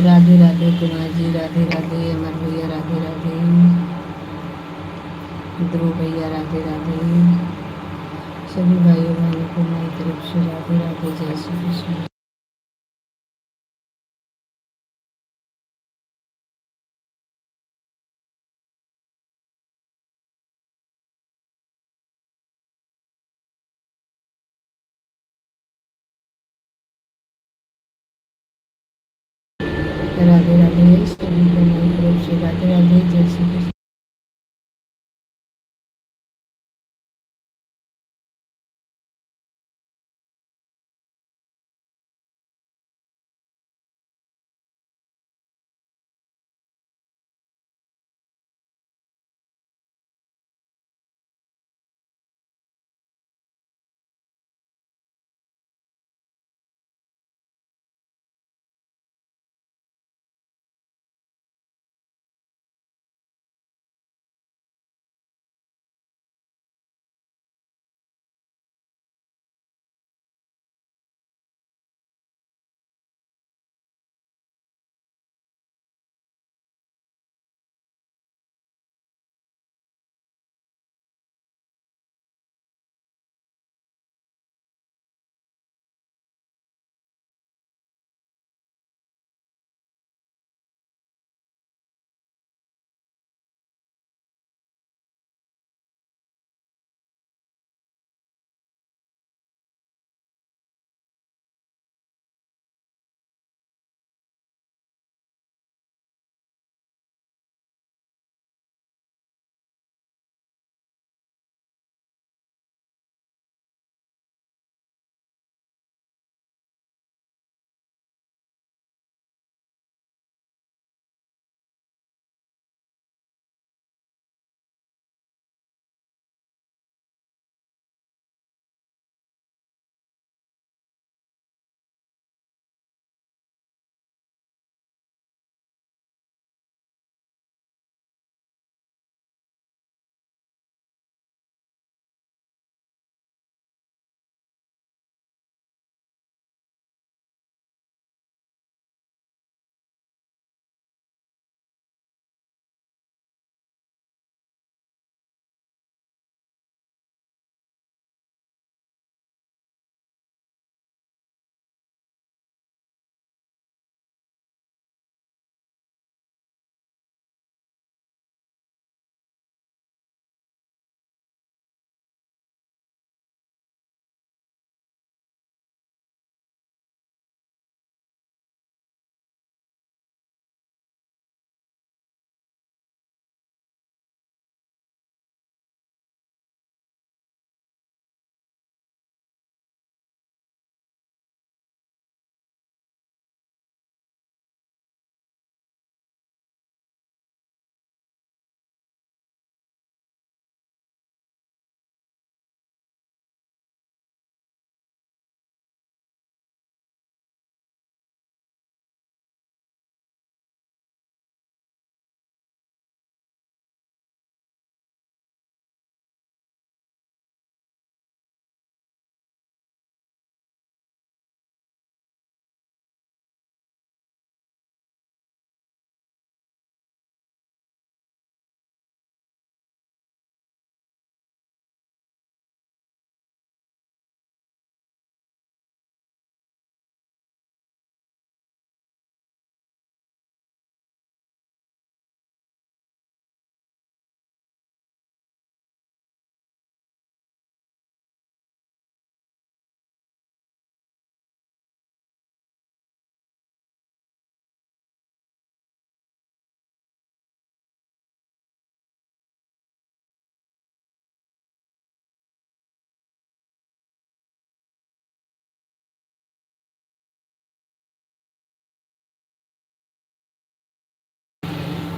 राधे राधे कुमार जी, राधे राधे अमर भैया, राधे राधे ध्रुव भैया, राधे राधे सभी भाइयों बहनों को मेरी तरफ से राधे राधे, जय श्री कृष्ण। राधे राधे सभी को मेरी तरफ से राधे राधे, जय श्री कृष्ण।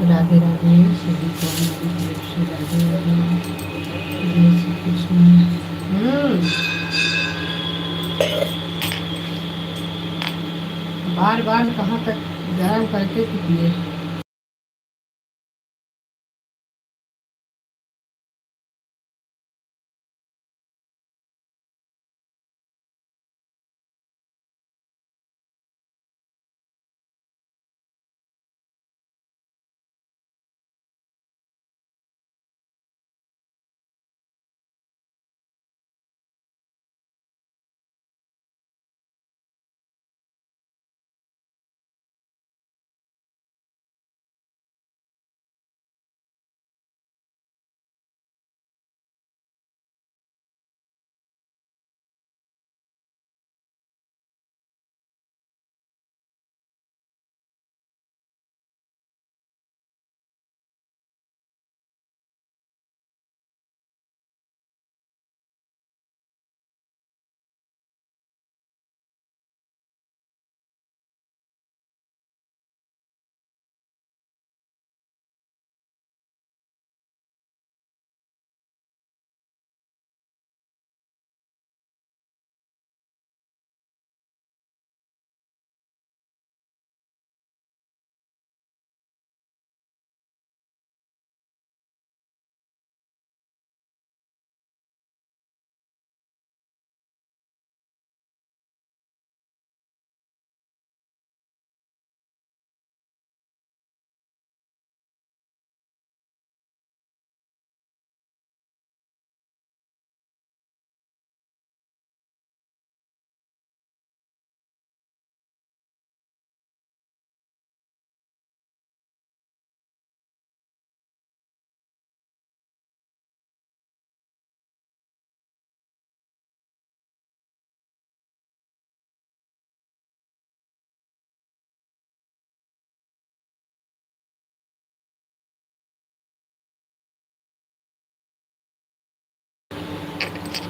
राधे राधे सभी को मेरी तरफ से राधे राधे, जय श्री कृष्ण। बार बार कहाँ तक गर्म करके पिए।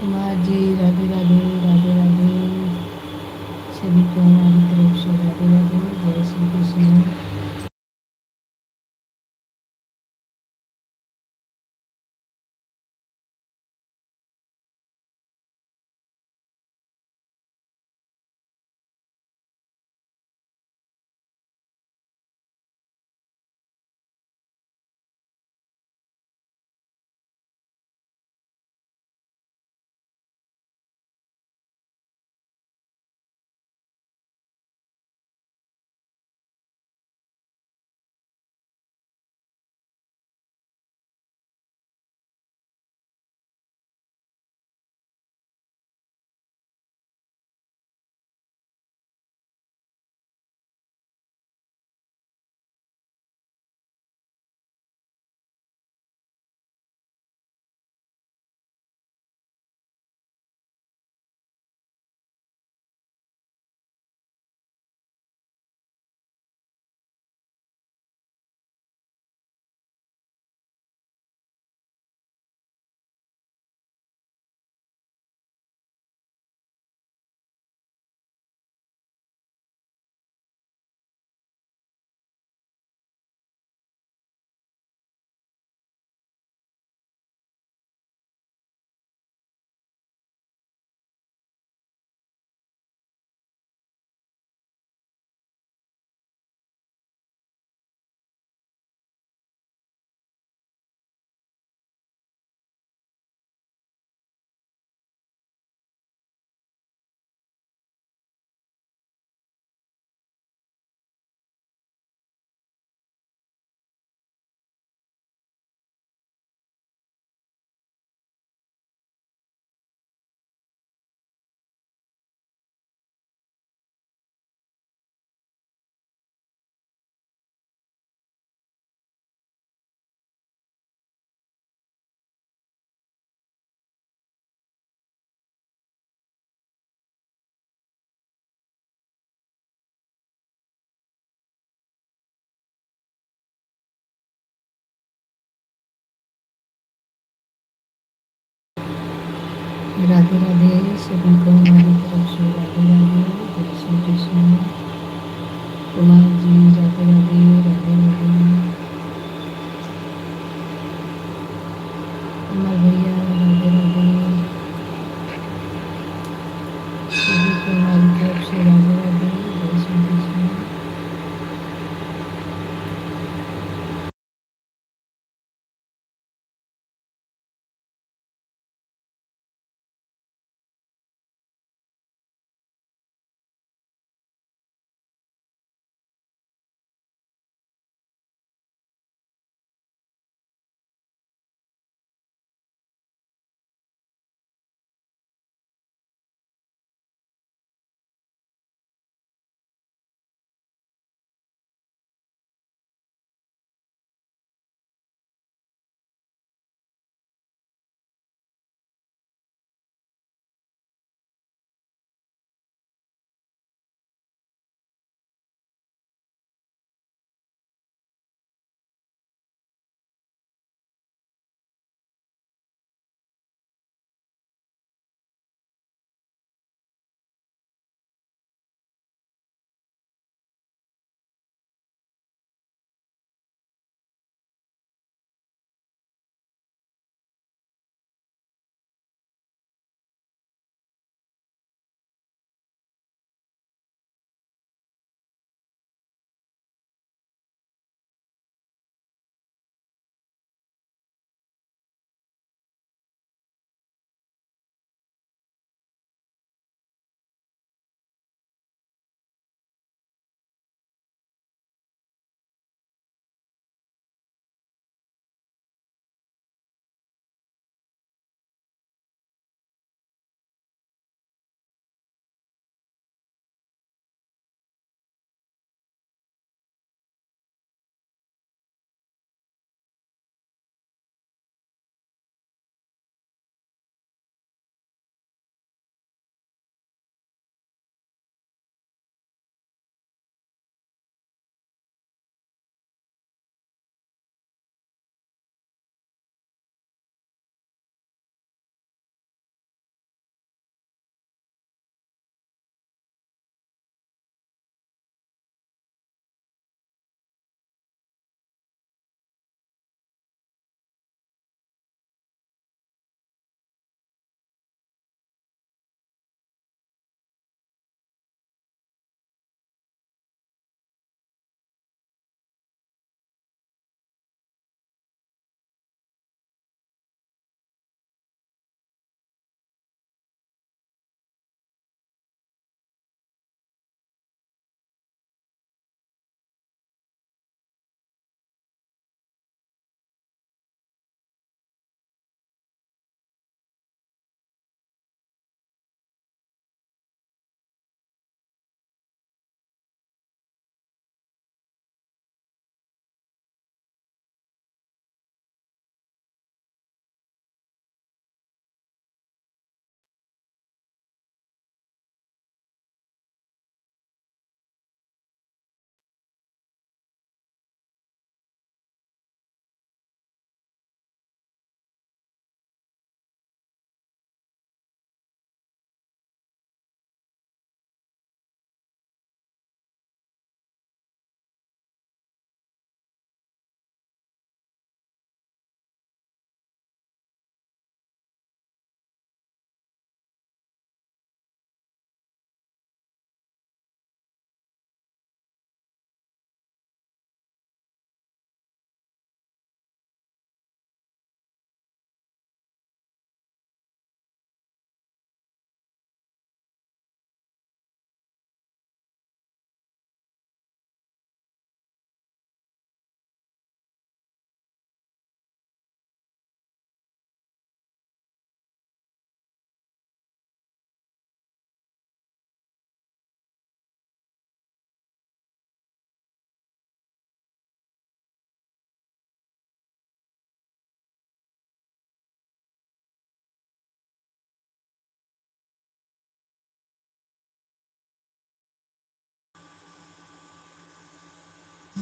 कुमार जी राधे राधे राधे राधे। सभी को हमारी तरफ से राधे राधे, जय श्री कृष्ण। राधे राधे, सभी को हमारी तरफ से राधे राधे, जय श्री कृष्ण। कुमार जी राधे राधे राधे राधे। अमर भैया राधे राधे, सभी को हमारी तरफ से राधे राधे, जय श्री कृष्ण।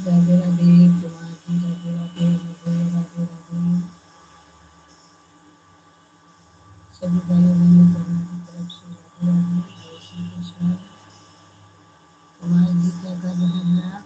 राधे राधे कुमार जी, राधे राधे मुझे, राधे राधे सभी भाइयों बहनों बहनों की तरफ से राधे राधे, जय श्री कृष्ण। कुमार जी क्या कर रहे हैं आप?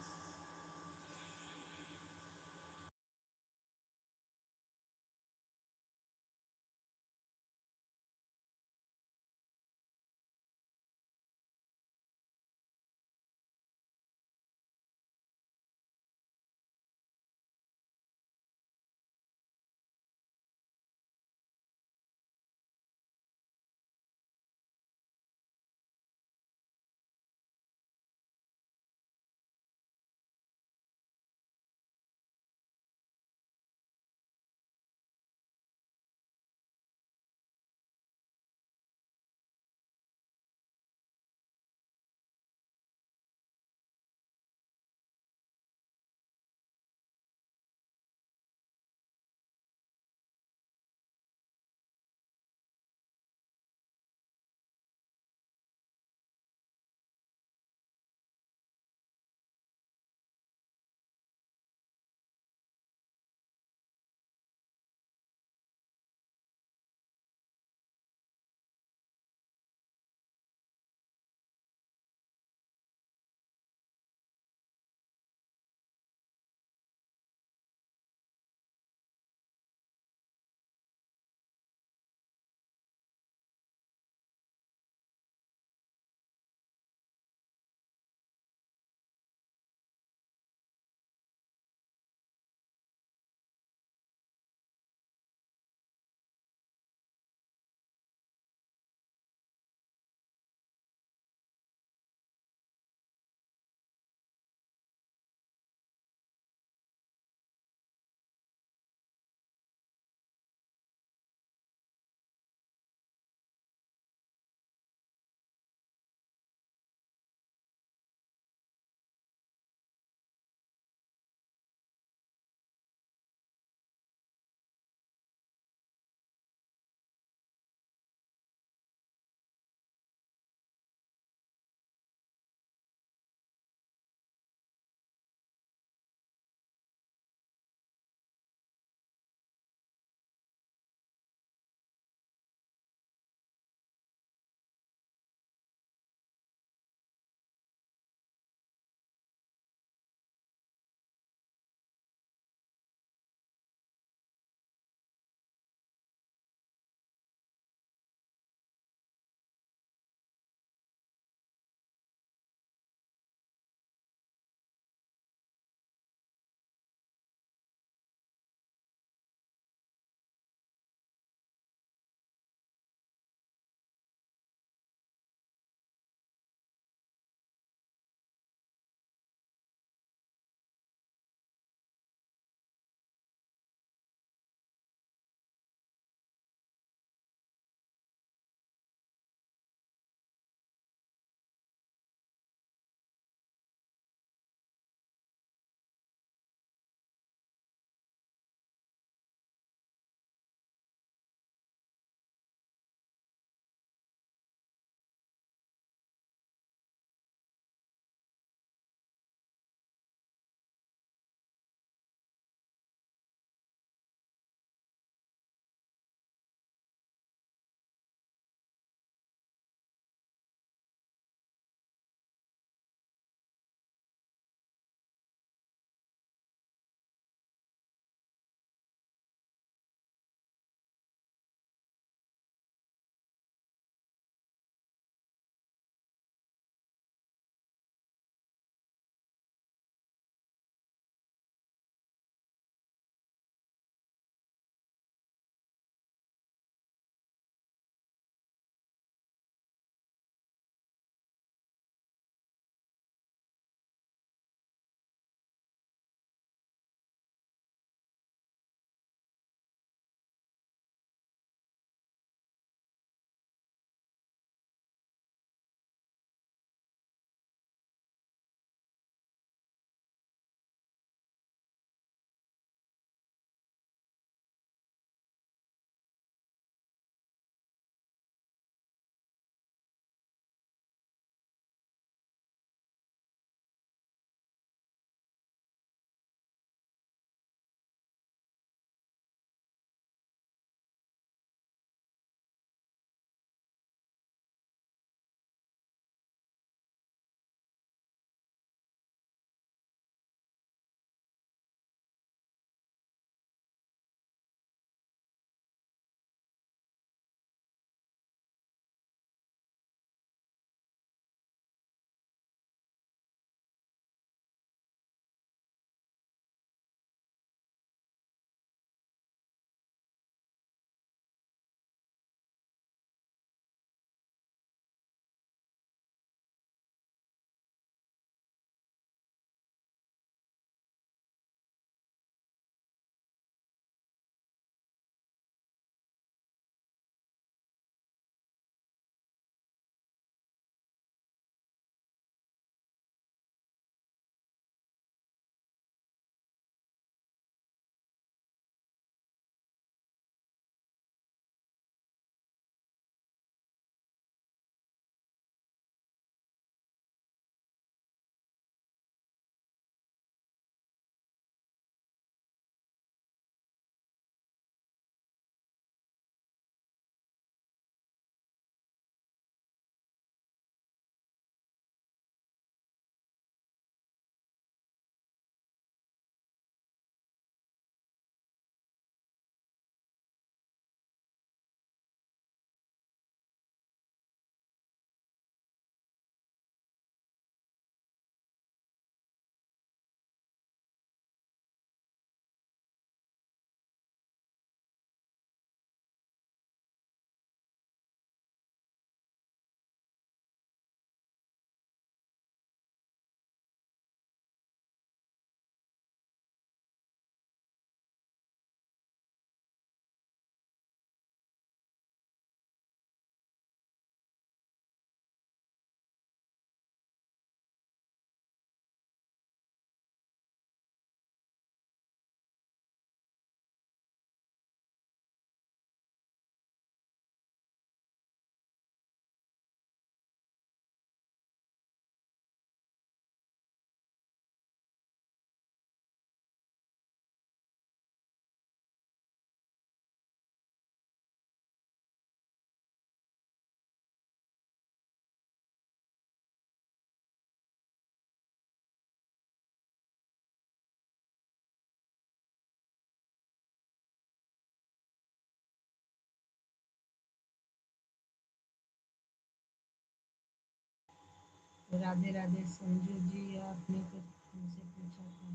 राधे राधे संजू जी, आपने कुछ हमसे पूछा था।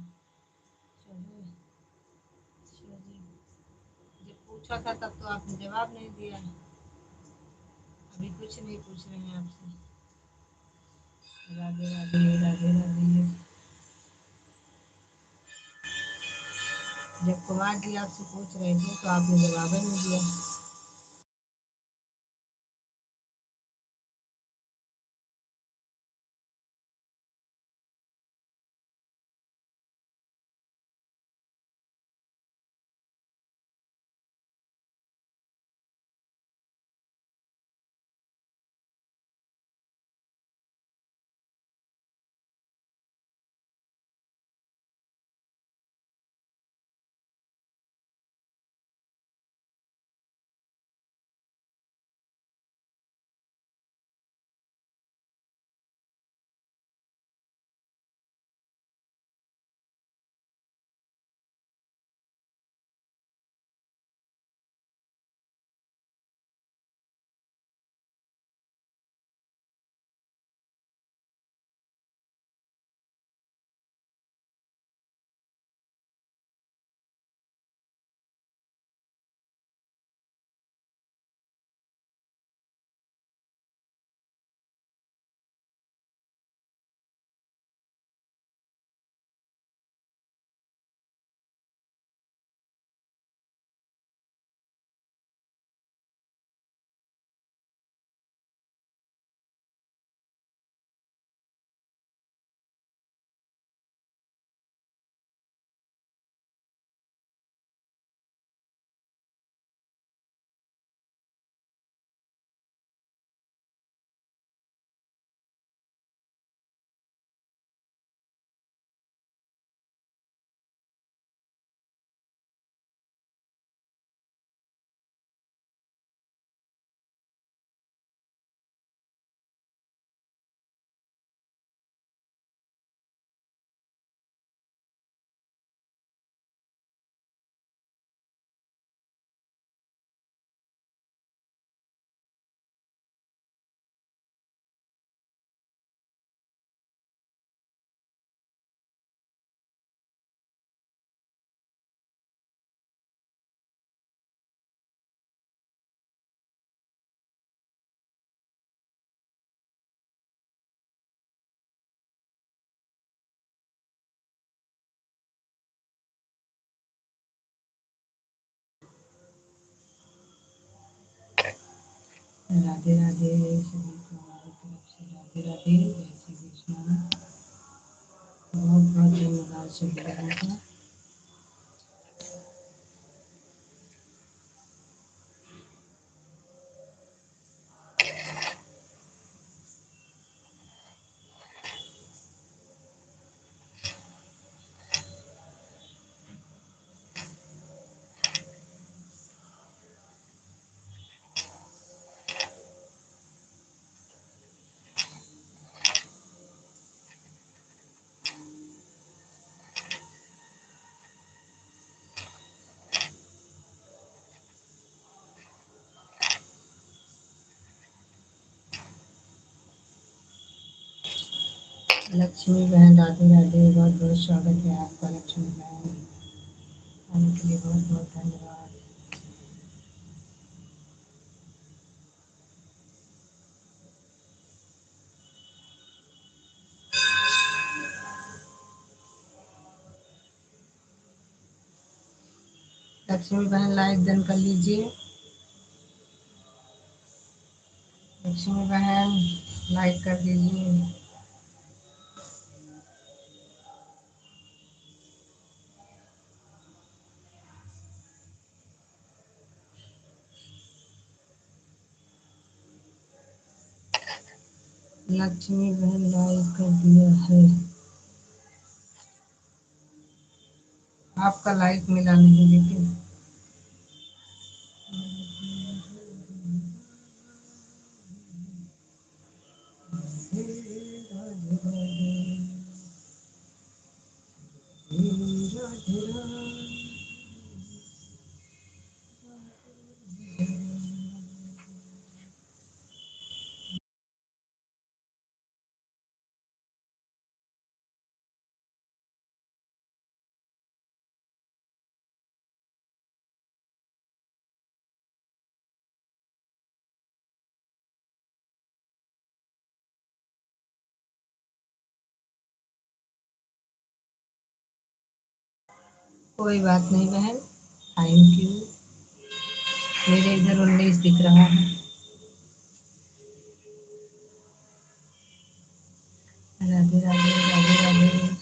चलो, अच्छा जी, जब पूछा था तब तो आपने जवाब नहीं दिया। अभी कुछ नहीं पूछ रहे हैं आपसे। राधे राधे राधे राधे। जब कुमार जी आपसे पूछ रहे थे तो आपने जवाब ही नहीं दिया। राधे राधे सभी को हमारी तरफ से राधे राधे, जय श्री कृष्ण। बहुत बहुत धन्यवाद सभी लोगों का। लक्ष्मी बहन राधे राधे, बहुत बहुत स्वागत है आपका लक्ष्मी बहन। आने के लिए बहुत बहुत धन्यवाद। लक्ष्मी बहन लाइक डन कर लीजिए। लक्ष्मी बहन लाइक कर दीजिए। लक्ष्मी बहन लाइक कर दिया है। आपका लाइक मिला नहीं लेकिन। राधे राधे। कोई बात नहीं बहन, थैंक यू। मेरे इधर 19 दिख रहा है। राधे राधे राधे राधे।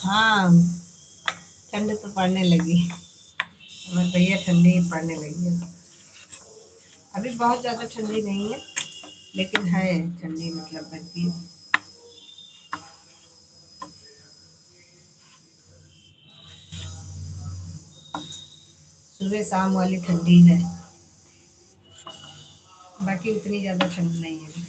हाँ, ठंड तो पड़ने लगी। हमारे भैया ठंडी ही पड़ने लगी है। अभी बहुत ज़्यादा ठंडी नहीं है, लेकिन है ठंडी, मतलब बनती है। सुबह शाम वाली ठंडी है, बाकी उतनी ज़्यादा ठंड नहीं है।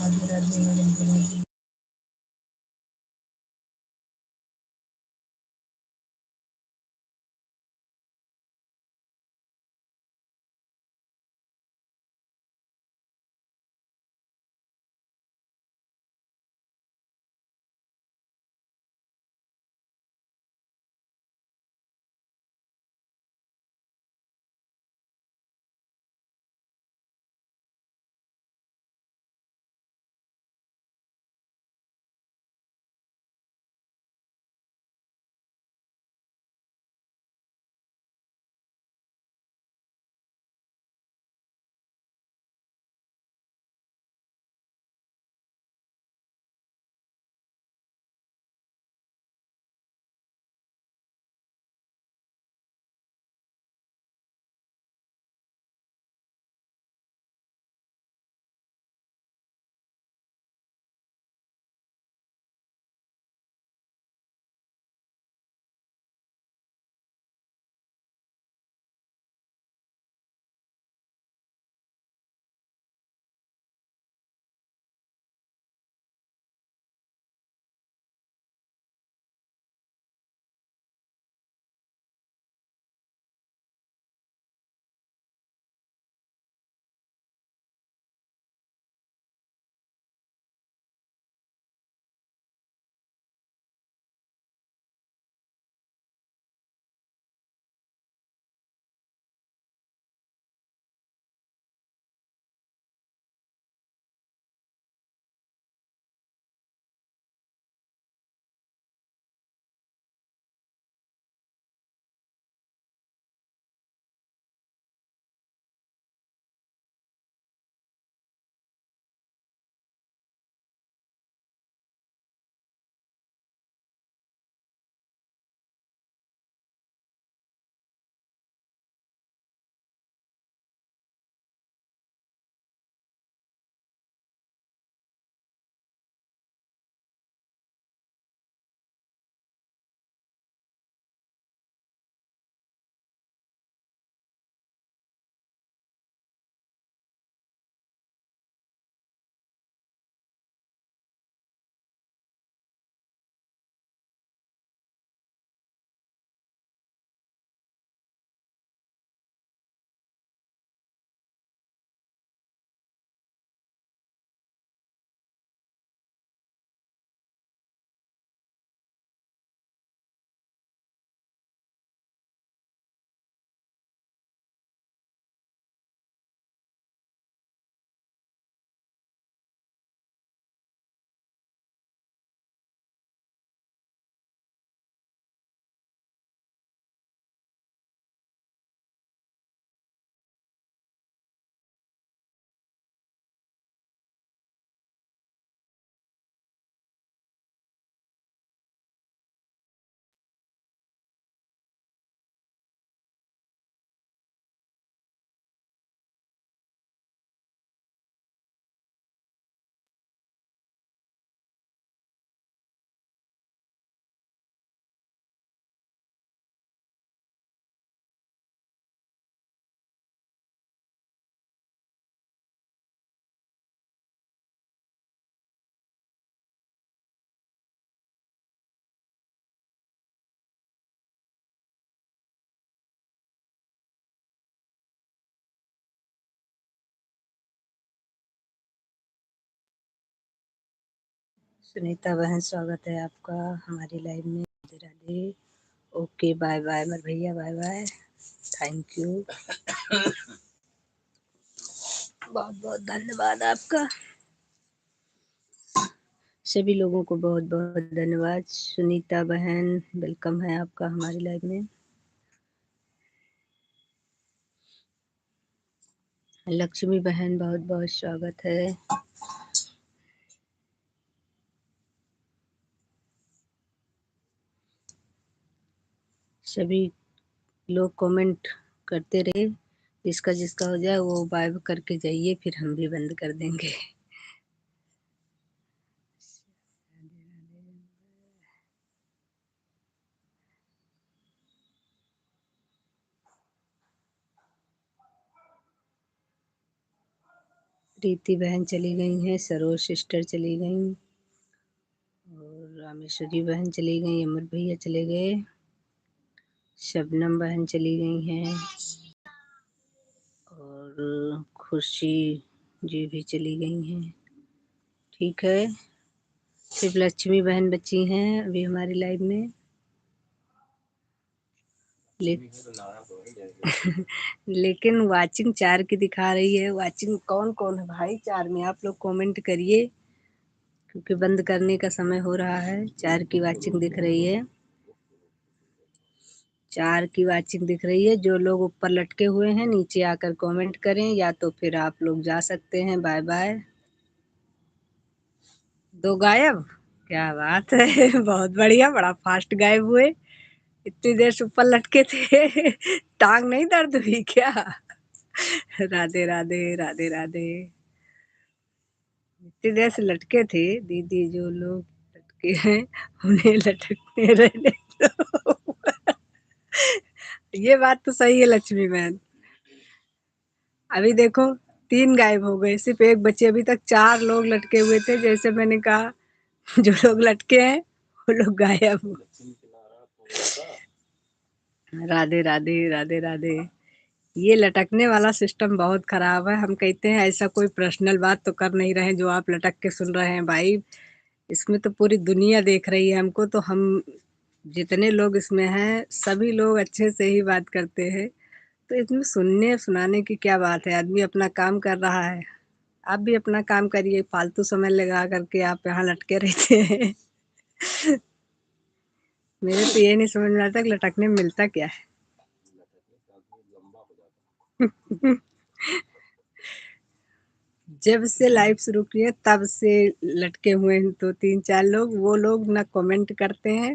राधे राधे राधे राधे। सुनीता बहन, स्वागत है आपका हमारी लाइव में। Radhe Radhe. Okay, bye bye Amar भैया, बाय बाय, थैंक यू, बहुत बहुत धन्यवाद आपका। सभी लोगों को बहुत बहुत धन्यवाद। सुनीता बहन, वेलकम है आपका हमारी लाइव में। लक्ष्मी बहन, बहुत बहुत स्वागत है। सभी लोग कमेंट करते रहे, जिसका जिसका हो जाए वो बाय करके जाइए, फिर हम भी बंद कर देंगे। प्रीति बहन चली गई हैं, सरोज सिस्टर चली गई और रामेश्वरी बहन चली गई, अमर भैया चले गए, शबनम बहन चली गई हैं और खुशी जी भी चली गई हैं। ठीक है, सिर्फ लक्ष्मी बहन बची हैं अभी हमारी लाइफ में। लेकिन वाचिंग 4 की दिखा रही है। वाचिंग कौन कौन है भाई 4 में, आप लोग कमेंट करिए क्योंकि बंद करने का समय हो रहा है। 4 की वाचिंग दिख रही है, 4 की वाचिंग दिख रही है। जो लोग ऊपर लटके हुए हैं नीचे आकर कमेंट करें, या तो फिर आप लोग जा सकते हैं। Bye bye. 2 गायब, क्या बात है। बहुत बढ़िया, बड़ा फास्ट गायब हुए। इतनी देर से ऊपर लटके थे। टांग नहीं दर्द हुई क्या? राधे राधे राधे राधे। इतनी देर से लटके थे दीदी, जो लोग लटके हैं उन्हें लटकने रहने दो। ये बात तो सही है लक्ष्मी बहन। अभी देखो 3 गायब हो गए, सिर्फ 1 बचे। अभी तक 4 लोग लटके हुए थे। जैसे मैंने कहा जो लोग लटके हैं वो लोग गायब। राधे राधे राधे राधे। ये लटकने वाला सिस्टम बहुत खराब है। हम कहते हैं ऐसा कोई पर्सनल बात तो कर नहीं रहे जो आप लटक के सुन रहे हैं भाई। इसमें तो पूरी दुनिया देख रही है हमको, तो हम जितने लोग इसमें हैं सभी लोग अच्छे से ही बात करते हैं। तो इसमें सुनने सुनाने की क्या बात है? आदमी अपना काम कर रहा है। आप भी अपना काम करिए, फालतू समय लगा करके आप यहाँ लटके रहते हैं। मेरे तो ये नहीं समझ में आता कि लटकने में मिलता क्या है। जब से लाइव शुरू किए तब से लटके हुए हैं तो 3-4 लोग। वो लोग ना कमेंट करते हैं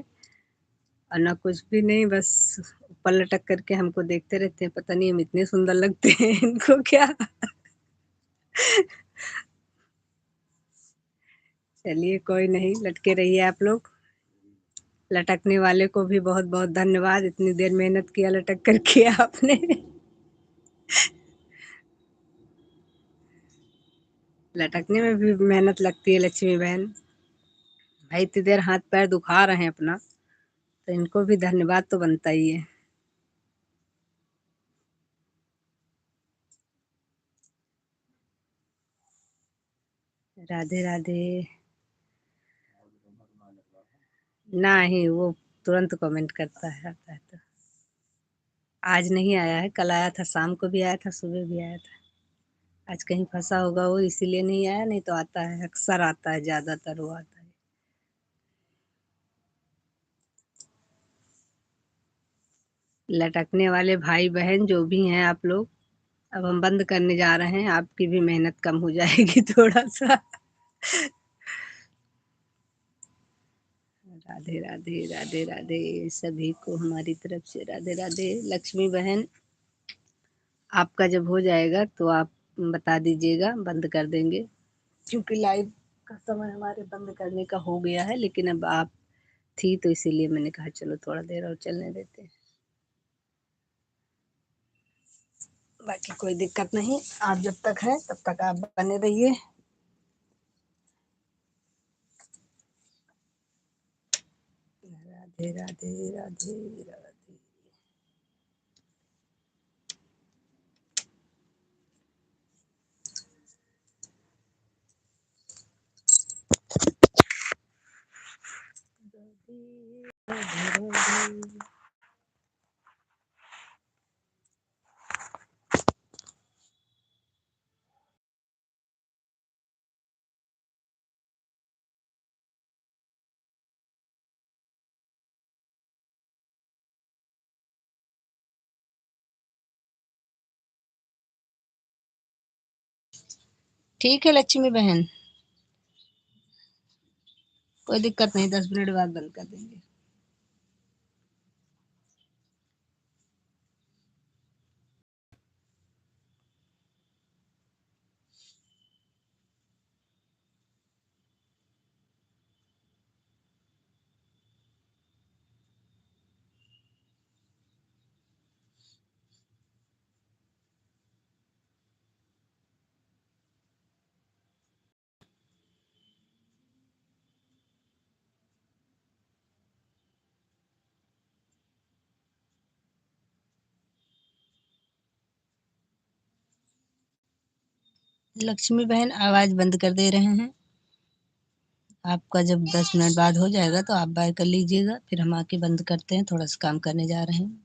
और ना कुछ भी नहीं, बस ऊपर लटक करके हमको देखते रहते हैं। पता नहीं हम इतने सुंदर लगते हैं इनको क्या। चलिए कोई नहीं, लटके रहिए आप लोग। लटकने वाले को भी बहुत बहुत धन्यवाद, इतनी देर मेहनत किया लटक करके आपने। लटकने में भी मेहनत लगती है लक्ष्मी बहन। भाई इतनी देर हाथ पैर दुखा रहे हैं अपना, तो इनको भी धन्यवाद तो बनता ही है। राधे राधे। ना ही वो तुरंत कमेंट करता है, आता है तो। आज नहीं आया है, कल आया था, शाम को भी आया था, सुबह भी आया था। आज कहीं फंसा होगा वो, इसीलिए नहीं आया, नहीं तो आता है, अक्सर आता है, ज्यादातर वो आता है। लटकने वाले भाई बहन जो भी हैं आप लोग, अब हम बंद करने जा रहे हैं। आपकी भी मेहनत कम हो जाएगी थोड़ा सा। राधे राधे राधे राधे सभी को हमारी तरफ से राधे राधे। लक्ष्मी बहन आपका जब हो जाएगा तो आप बता दीजिएगा, बंद कर देंगे क्योंकि लाइव का समय हमारे बंद करने का हो गया है। लेकिन अब आप थी तो इसीलिए मैंने कहा चलो थोड़ा देर और चलने देते हैं। बाकी कोई दिक्कत नहीं, आप जब तक हैं तब तक आप बने रहिए। राधे राधे राधे राधे। राधे राधे। ठीक है लक्ष्मी बहन, कोई दिक्कत नहीं, 10 मिनट बाद बंद कर देंगे। लक्ष्मी बहन आवाज़ बंद कर दे रहे हैं। आपका जब 10 मिनट बाद हो जाएगा तो आप बाय कर लीजिएगा, फिर हम आके बंद करते हैं, थोड़ा-सा काम करने जा रहे हैं।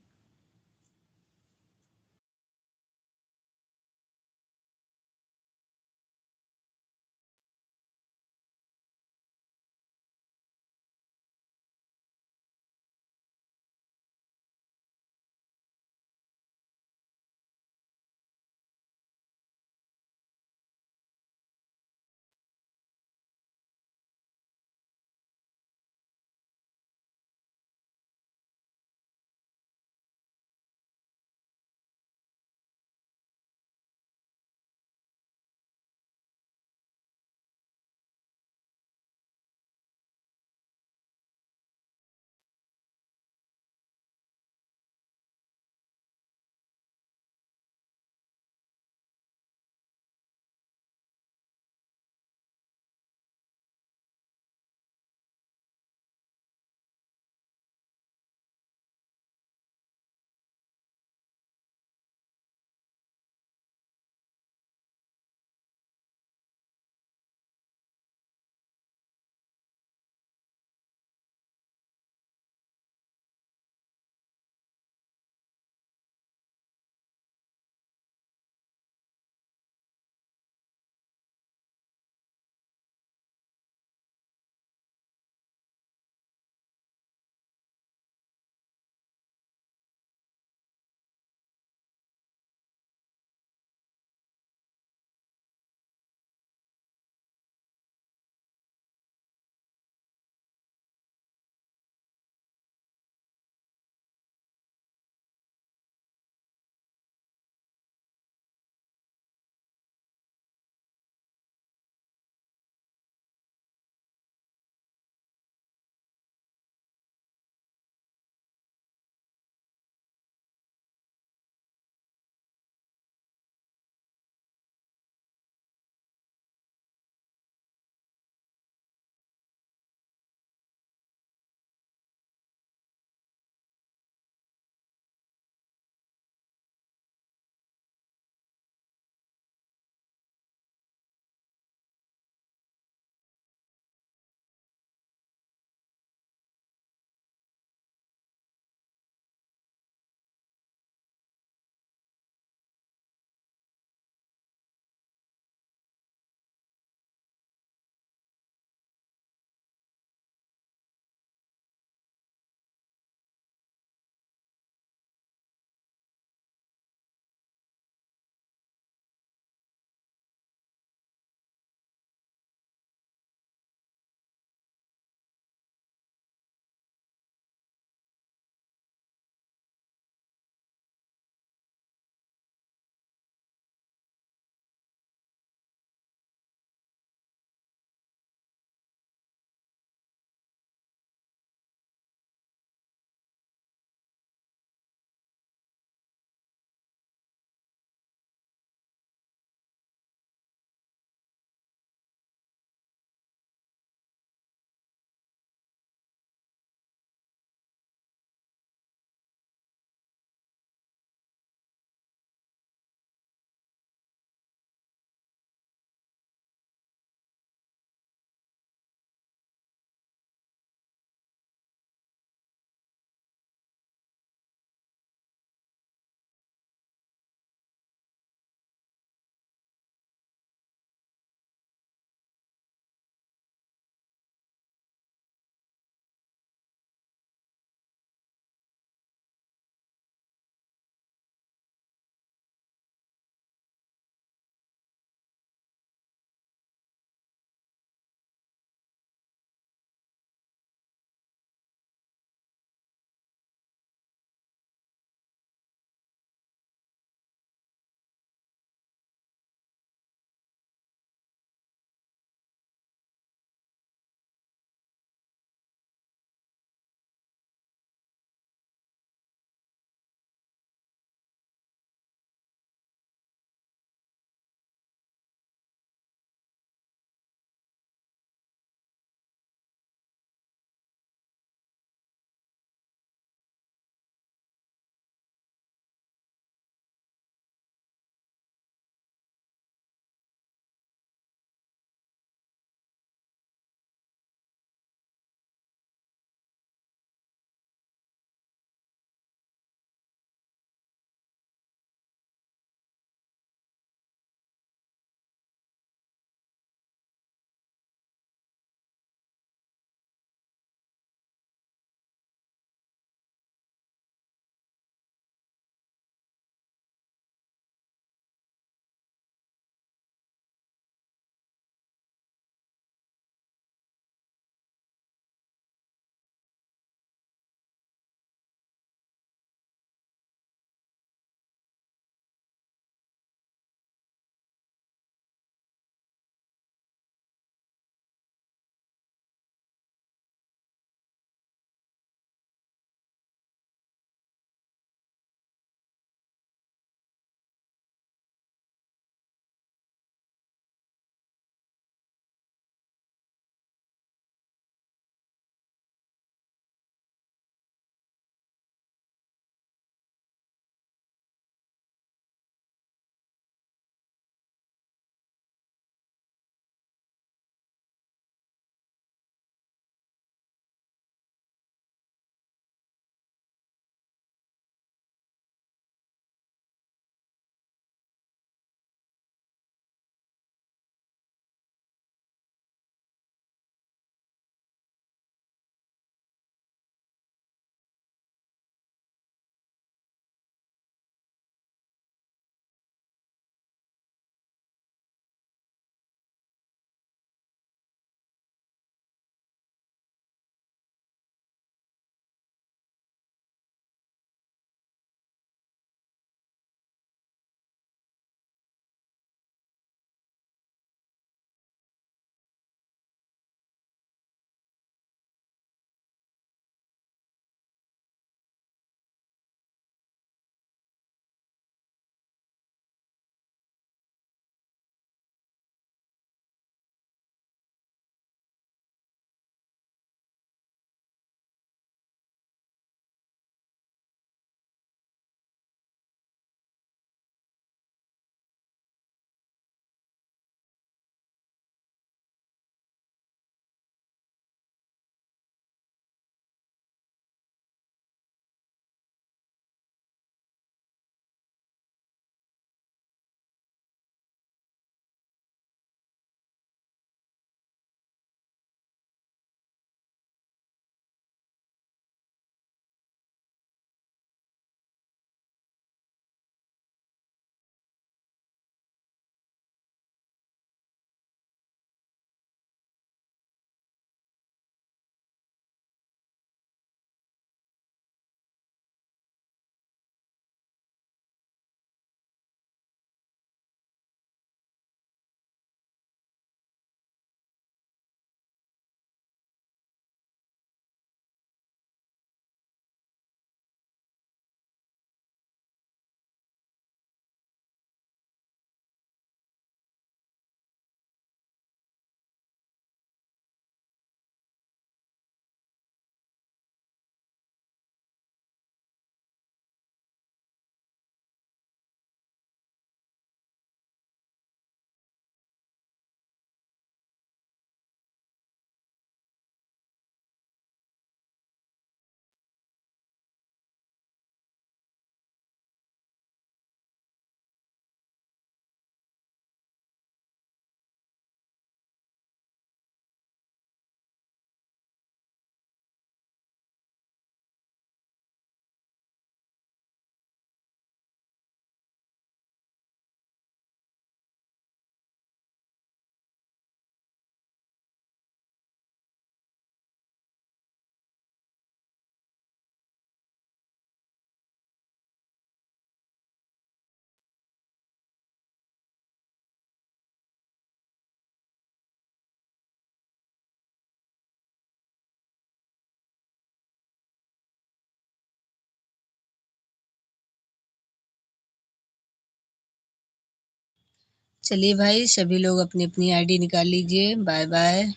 चलिए भाई, सभी लोग अपनी अपनी आईडी निकाल लीजिए। Bye bye.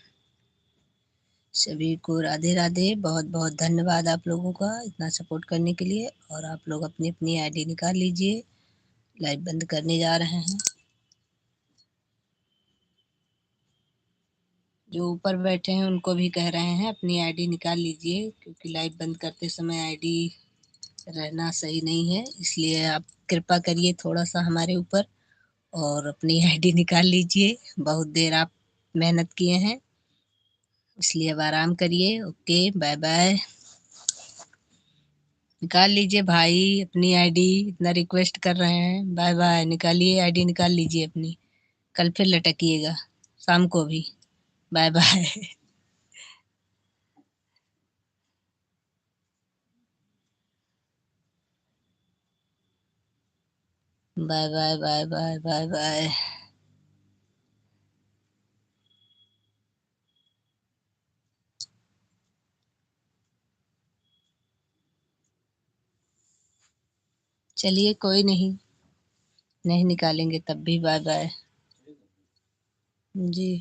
सभी को राधे राधे। बहुत बहुत धन्यवाद आप लोगों का इतना सपोर्ट करने के लिए। और आप लोग अपनी अपनी आईडी निकाल लीजिए। लाइव बंद करने जा रहे हैं। जो ऊपर बैठे हैं उनको भी कह रहे हैं अपनी आईडी निकाल लीजिए, क्योंकि लाइव बंद करते समय आईडी रहना सही नहीं है। इसलिए आप कृपा करिए थोड़ा सा हमारे ऊपर और अपनी आईडी निकाल लीजिए। बहुत देर आप मेहनत किए हैं, इसलिए अब आराम करिए। Okay, bye bye. निकाल लीजिए भाई अपनी आईडी, इतना रिक्वेस्ट कर रहे हैं। बाय बाय, निकालिए आईडी, निकाल लीजिए अपनी। कल फिर लटकिएगा शाम को भी। Bye bye. Bye bye bye bye bye bye. चलिए कोई नहीं, नहीं निकालेंगे तब भी बाय बाय। जी।